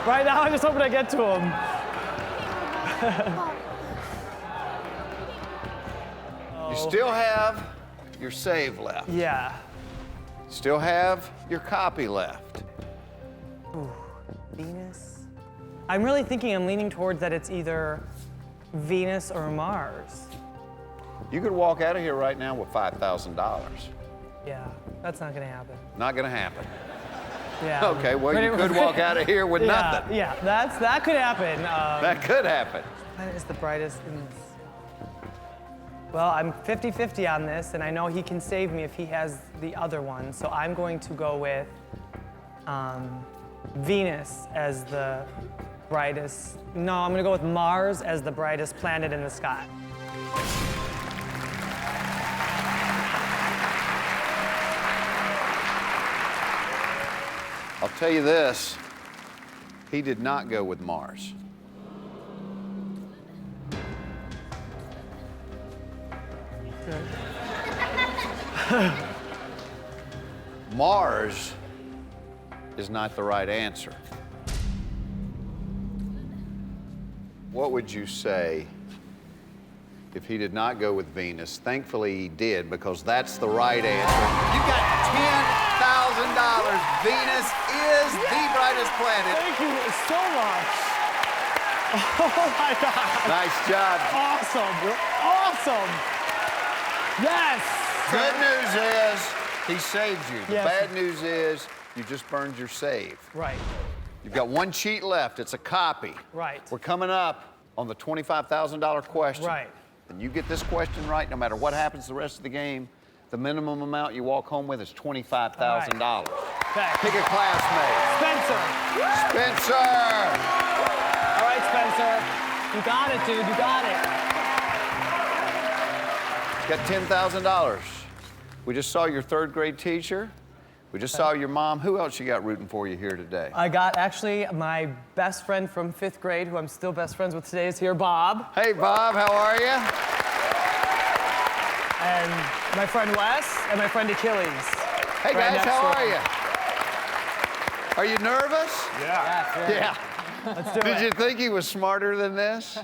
Right now, I'm just hoping I get to him. You still have your save left. Yeah. Still have your copy left. Ooh, Venus. I'm really thinking, I'm leaning towards that it's either Venus or Mars. You could walk out of here right now with $5,000. Yeah, that's not gonna happen. Not gonna happen. Yeah. Okay, well, you could walk out of here with nothing. Yeah, that could happen. That could happen. Planet is the brightest in this. Well, I'm 50-50 on this, and I know he can save me if he has the other one. So I'm going to go with Venus as the brightest. No, I'm gonna go with Mars as the brightest planet in the sky. I'll tell you this, he did not go with Mars. Mars is not the right answer. What would you say if he did not go with Venus? Thankfully he did, because that's the right answer. You got $10,000. Venus is the brightest planet. Thank you so much. Oh my God. Nice job. Awesome. Awesome. Yes. Good news is he saved you. The Yes. bad news is you just burned your save. Right. You've got one cheat left. It's a copy. Right. We're coming up on the $25,000 question. Right. And you get this question right, no matter what happens the rest of the game, the minimum amount you walk home with is $25,000. Okay. Pick a classmate. Spencer. Spencer! All right, Spencer. You got it, dude. You got it. Got $10,000. We just saw your third grade teacher. We just saw your mom. Who else you got rooting for you here today? I got actually my best friend from 5th grade, who I'm still best friends with today, is here, Bob. Hey, Bob, how are you? And my friend Wes, and my friend Achilles. Hey, Right guys, next how door. are you? Are you nervous? Yeah. Let's do Did it. you think he was smarter than this?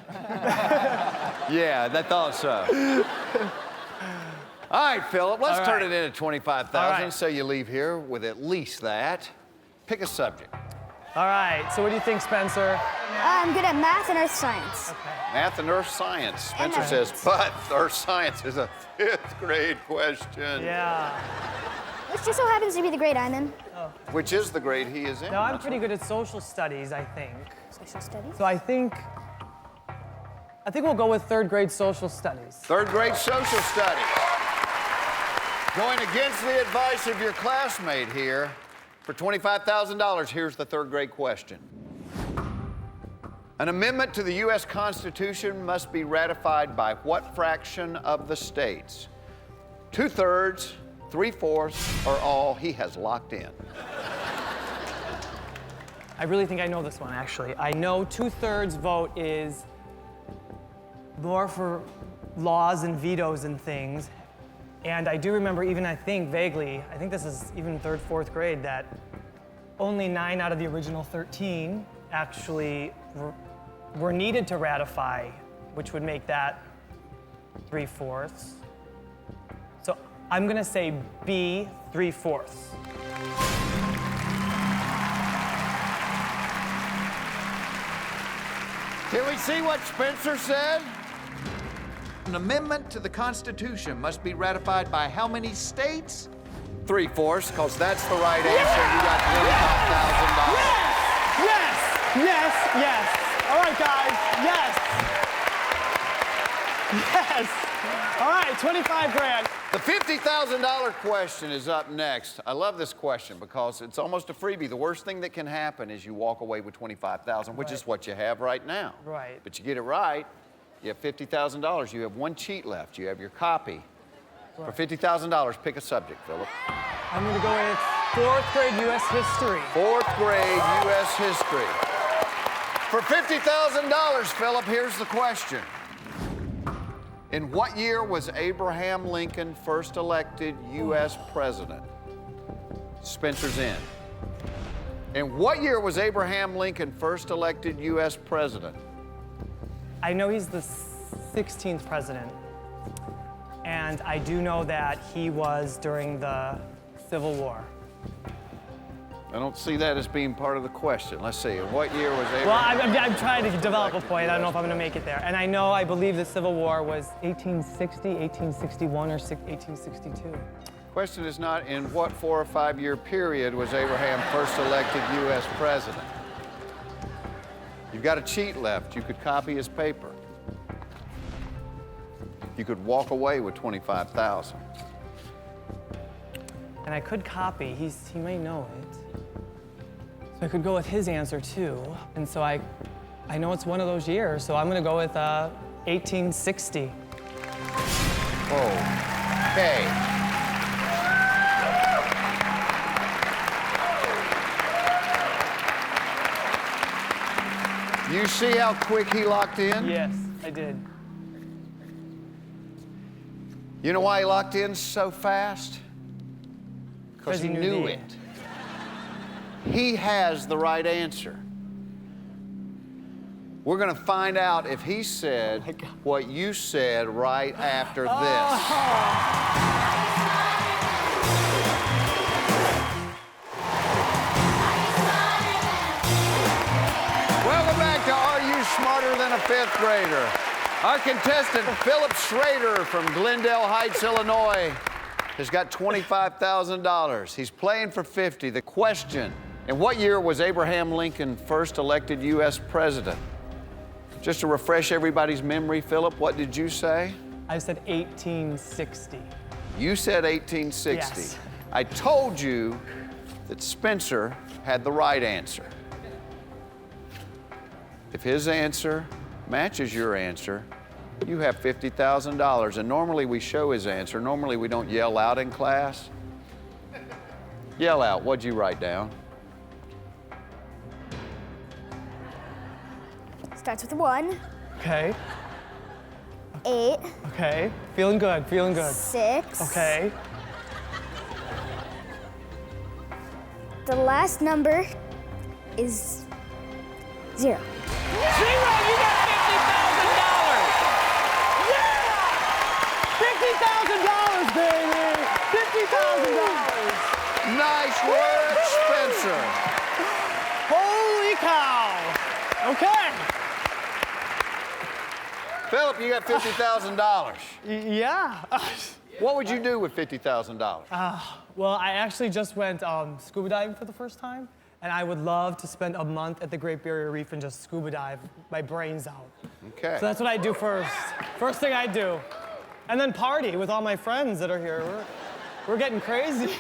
Yeah, I thought so. All right, Phillip, let's All turn right. it into $25,000 All right. so you leave here with at least that. Pick a subject. All right, so what do you think, Spencer? I'm good at math and earth science. Math and earth science. Spencer math. says, but earth science is a 5th grade question. Yeah. Which just so happens to be the grade I'm in. Which is the grade he is in. No, I'm pretty good at social studies, I think. Social studies. So I think we'll go with 3rd grade social studies. 3rd grade social studies. Going against the advice of your classmate here, for $25,000, here's the 3rd grade question. An amendment to the U.S. Constitution must be ratified by what fraction of the states? 2/3, 3/4, or all? He has locked in. I really think I know this one, actually. I know 2/3 vote is more for laws and vetoes and things. And I do remember, even I think vaguely, I think this is even 3rd, 4th grade, that only 9 out of the original 13 actually were needed to ratify, which would make that 3/4. So I'm gonna say B, 3/4. Can we see what Spencer said? An amendment to the Constitution must be ratified by how many states? 3/4, because that's the right answer. You got $25,000. Yes! Yes! Yes! All right, guys. Yes! Yes! All right, 25 grand. The $50,000 question is up next. I love this question because it's almost a freebie. The worst thing that can happen is you walk away with $25,000, which is what you have right now. Right. But you get it right, you have $50,000. You have one cheat left. You have your copy. For $50,000, pick a subject, Phillip. I'm gonna go with 4th grade U.S. history. 4th grade U.S. history. For $50,000, Phillip, here's the question. In what year was Abraham Lincoln first elected U.S. president? Spencer's in. In what year was Abraham Lincoln first elected U.S. president? I know he's the 16th president, and I do know that he was during the Civil War. I don't see that as being part of the question. Let's see. In what year was Abraham? Well, I'm trying to develop a point. I don't know if I'm going to make it there. And I believe the Civil War was 1860, 1861, or 1862. Question is not in what 4 or 5 year period was Abraham first elected U.S. president. You've got a cheat left. You could copy his paper. You could walk away with $25,000. And I could copy. He may know it. So I could go with his answer too. And so I know it's one of those years. So I'm going to go with 1860. Okay. You see how quick he locked in? Yes, I did. You know why he locked in so fast? Because he knew the- it. He has the right answer. We're going to find out if he said what you said right after this. Welcome back to Are You Smarter Than a 5th Grader? Our contestant, Phillip Schrader from Glendale Heights, Illinois, has got $25,000. He's playing for 50. The question, in what year was Abraham Lincoln first elected U.S. president? Just to refresh everybody's memory, Philip, what did you say? I said 1860. You said 1860. Yes. I told you that Spencer had the right answer. If his answer matches your answer, you have $50,000. And normally we show his answer. Normally we don't yell out in class. Yell out. What'd you write down? Starts with a 1, Okay. 8, Okay. Feeling good. Feeling good. 6. Okay. The last number is 0. 0. You got $50,000. Yeah! $50,000, baby. $50,000. Nice work, Spencer. Holy cow. Okay. Philip, you got $50,000. Yeah. What would you do with $50,000? Well, I actually just went scuba diving for the first time, and I would love to spend a month at the Great Barrier Reef and just scuba dive my brains out. Okay. So that's what I do first. First thing I do. And then party with all my friends that are here. We're getting crazy.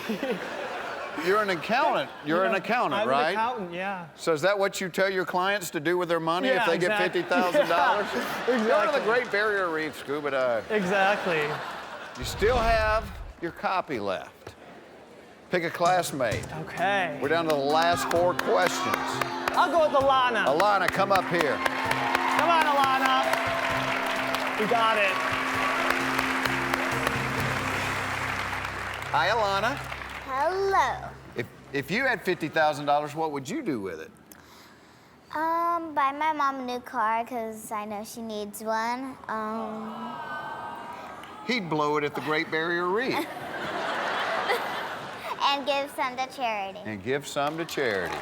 You're an accountant. You're an accountant, right? I'm an accountant, yeah. So is that what you tell your clients to do with their money if Yeah, they exactly. get $50,000? Yeah, Go to the exactly. Great Barrier Reef, scuba dive. Exactly. You still have your copy left. Pick a classmate. Okay. We're down to the last 4 questions. I'll go with Alana. Alana, come up here. Come on, Alana. You got it. Hi, Alana. Hello. If you had $50,000, what would you do with it? Buy my mom a new car because I know she needs one. He'd blow it at the Great Barrier Reef And give some to charity. and give some to charity.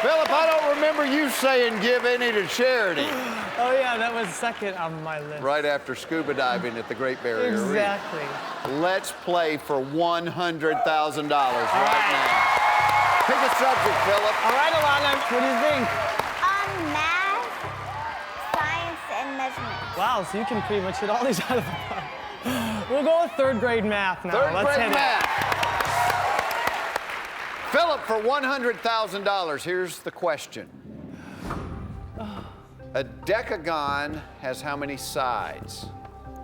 Philip, I don't remember you saying give any to charity Oh yeah, that was second on my list. right after scuba diving at the Great Barrier Exactly. Reef. Let's play for $100,000 right now. Pick a subject, Philip. All right, Alana, what do you think? Math, science, and measurement. Wow, so you can pretty much hit all these out of the park. We'll go with third grade math now. Third Let's grade hit math. Philip, for $100,000, here's the question. A decagon has how many sides?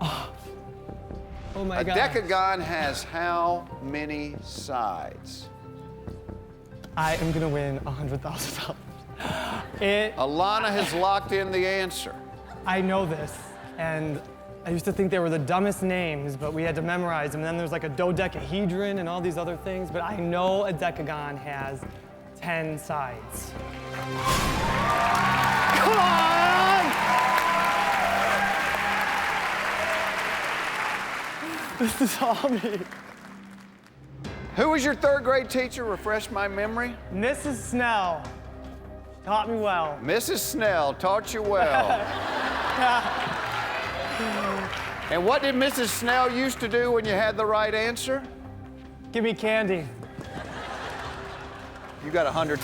Oh my A God. decagon has how many sides? I am gonna win $100,000. Alana has locked in the answer. I know this, and I used to think they were the dumbest names, but we had to memorize them. And then there's like a dodecahedron and all these other things, but I know a decagon has 10 sides. Come on! This is all me. Who was your third grade teacher? Refresh my memory. Mrs. Snell taught me well. Mrs. Snell taught you well. And what did Mrs. Snell used to do when you had the right answer? Give me candy. You got $100,000.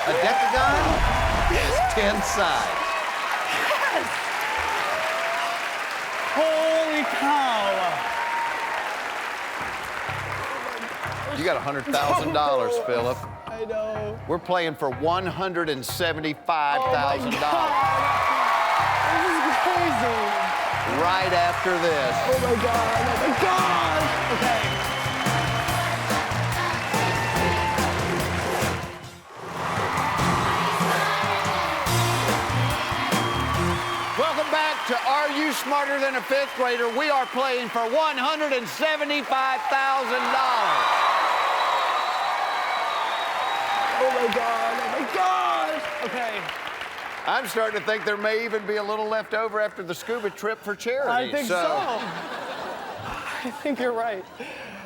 A decagon has 10 sides. Holy cow! You got $100,000, Philip. I know. We're playing for $175,000 This is crazy. right after this. Oh my God, oh my God! Okay. Welcome back to Are You Smarter Than a Fifth Grader? We are playing for $175,000. Oh my God, oh my God! Okay. I'm starting to think there may even be a little left over after the scuba trip for charity. I think so. I think you're right.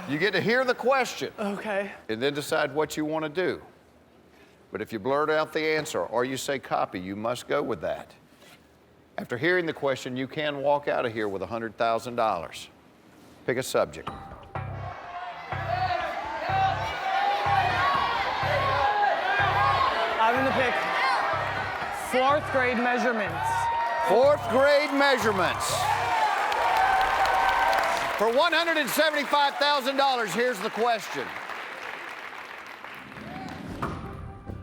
You get to hear the question Okay. and then decide what you want to do. But if you blurt out the answer or you say copy, you must go with that. After hearing the question, you can walk out of here with $100,000. Pick a subject. Fourth grade measurements. Fourth grade measurements. For $175,000, here's the question.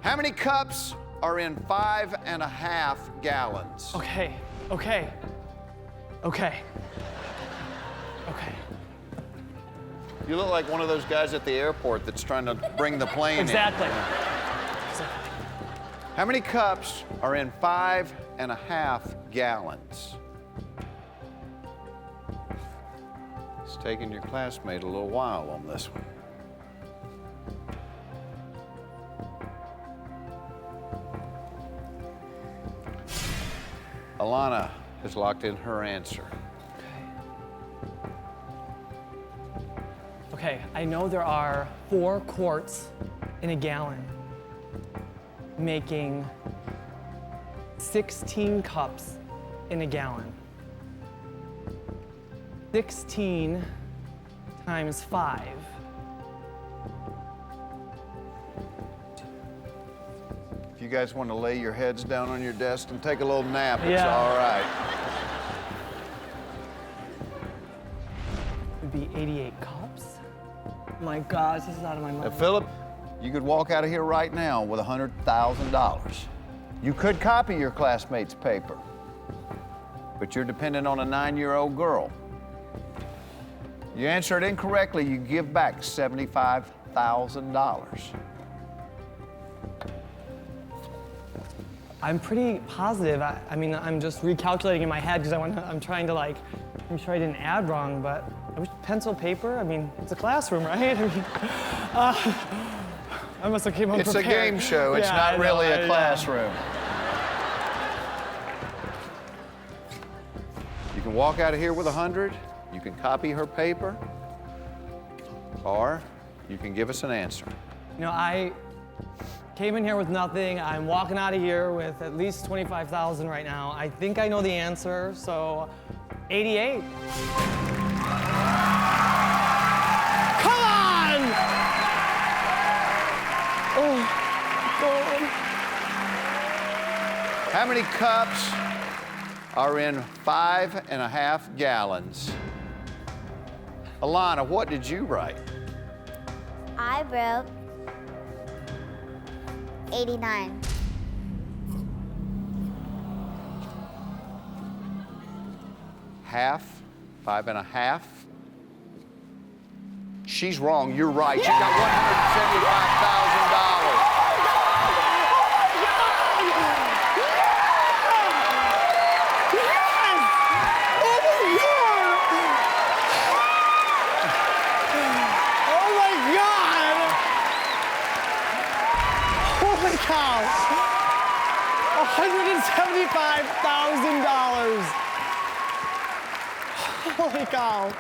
How many cups are in 5.5 gallons? Okay. You look like one of those guys at the airport that's trying to bring the plane Exactly. in. How many cups are in 5.5 gallons? It's taking your classmate a little while on this one. Alana has locked in her answer. Okay, I know there are 4 quarts in a gallon, making 16 cups in a gallon. 16 times 5. If you guys want to lay your heads down on your desk and take a little nap, it's Yeah. all right. It'd be 88 cups. My gosh, this is out of my Now, mind. Phillip, you could walk out of here right now with $100,000. You could copy your classmate's paper, but you're dependent on a 9-year-old girl. You answer it incorrectly, you give back $75,000. I'm pretty positive. I mean, I'm just recalculating in my head because I'm trying to like, I'm sure I didn't add wrong, but I wish pencil, paper, I mean, it's a classroom, right? I mean, I must have came It's unprepared. a game show, it's Yeah, not I know, really a yeah. classroom. You can walk out of here with 100, you can copy her paper, or you can give us an answer. You know, I came in here with nothing. I'm walking out of here with at least 25,000 right now. I think I know the answer, so 88. Come on! Oh, God. How many cups are in 5.5 gallons? Alana, what did you write? I wrote 89. Half, 5.5. She's wrong, you're right. You got $175,000. $175,000. Holy cow.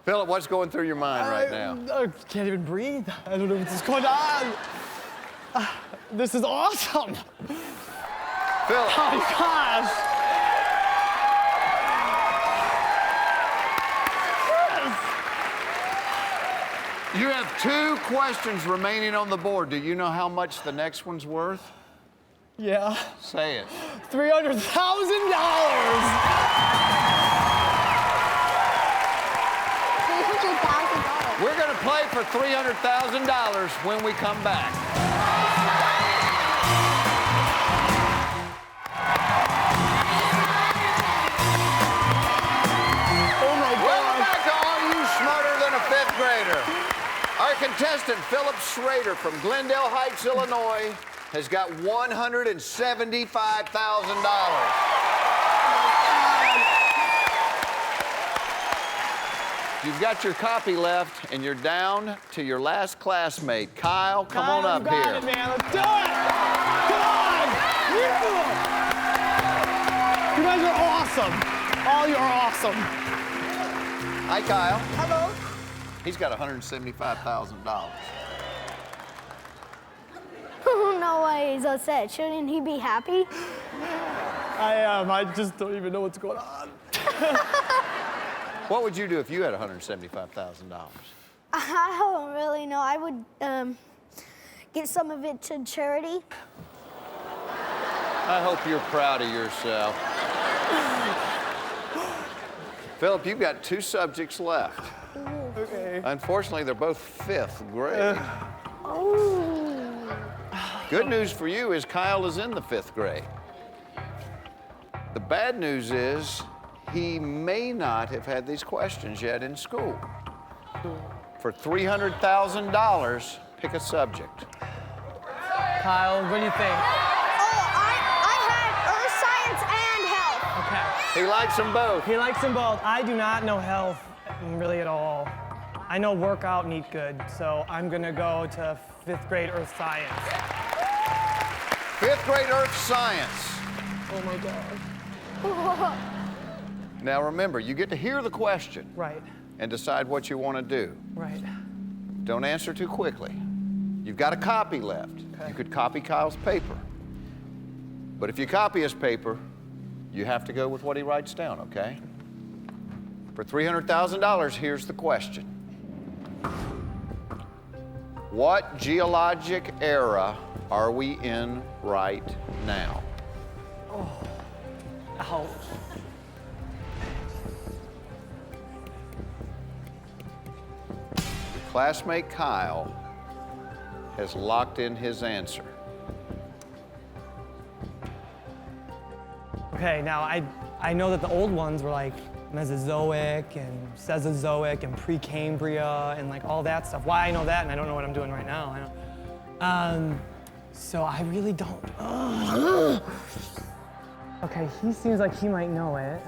Phillip, what's going through your mind right now? I can't even breathe. I don't know what's going on. This is awesome. Phillip. Oh my gosh. You have 2 questions remaining on the board. Do you know how much the next one's worth? Yeah. Say it. $300,000. $300,000. We're going to play for $300,000 when we come back. Oh my Welcome God. back to Are You Smarter Than a 5th Grader? Our contestant, Phillip Schrader from Glendale Heights, Illinois, has got $175,000. You've got your copy left, and you're down to your last classmate. Kyle, come on up You got here. it, man. Let's do it. Come on. You guys are awesome. Oh, you're awesome. Hi, Kyle. Hello. He's got $175,000. Oh, no way, he's upset. Shouldn't he be happy? I am. I just don't even know what's going on. What would you do if you had $175,000? I don't really know. I would get some of it to charity. I hope you're proud of yourself. Phillip, you've got 2 subjects left. Okay. Unfortunately, they're both 5th grade. Good news for you is Kyle is in the 5th grade. The bad news is he may not have had these questions yet in school. For $300,000, pick a subject. Kyle, what do you think? I had earth science and health. Okay. He likes them both. He likes them both. I do not know health really at all. I know workout and eat good, so I'm gonna go to 5th grade earth science. 5th grade earth science. Oh my God. Now remember, you get to hear the question Right, and decide what you want to do. right. Don't answer too quickly. You've got a copy left. Okay. You could copy Kyle's paper. But if you copy his paper, you have to go with what he writes down, okay? For $300,000, here's the question. What geologic era are we in right now? Ouch. Classmate Kyle has locked in his answer. Okay, now I know that the old ones were like Mesozoic and Cenozoic and Precambria and like all that stuff. Why I know that and I don't know what I'm doing right now. I know. So I really don't. Okay, he seems like he might know it.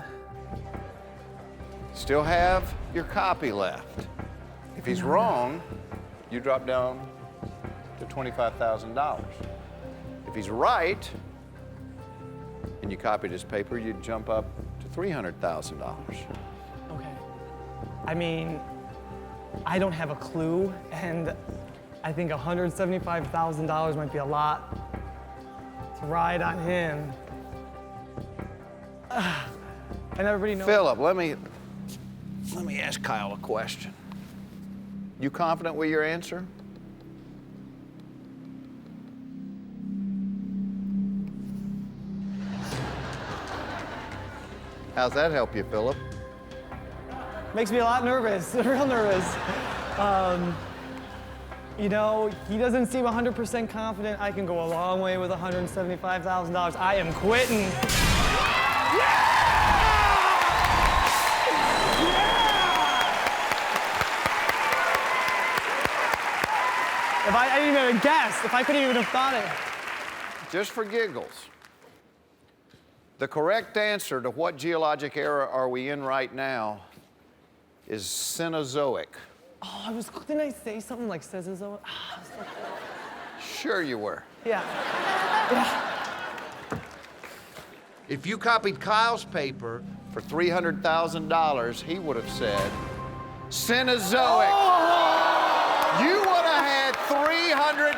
Still have your copy left. If he's wrong, you drop down to $25,000. If he's right, and you copied his paper, you'd jump up to $300,000. Okay. I mean, I don't have a clue, and I think $175,000 might be a lot to ride on him. And everybody knows. Phillip, let me ask Kyle a question. You confident with your answer? How's that help you, Phillip? Makes me a lot nervous, real nervous. You know, he doesn't seem 100% confident. I can go a long way with $175,000. I am quitting. If I didn't even have guessed, if I couldn't even have thought it. Just for giggles, the correct answer to what geologic era are we in right now is Cenozoic. Oh, didn't I say something like Cenozoic? Sure you were. Yeah. If you copied Kyle's paper for $300,000, he would have said Cenozoic. You would have had $300,000.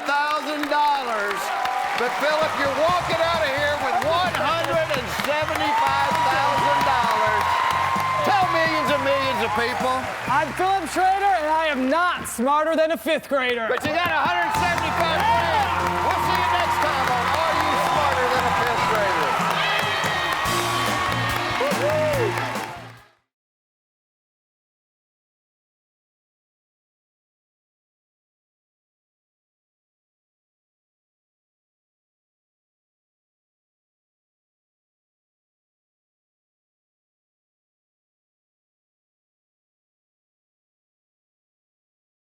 But Phillip, you're walking out of here with $175,000. Tell millions and millions of people. I'm Phillip Schrader, and I am not smarter than a 5th grader. But you got $175,000. We'll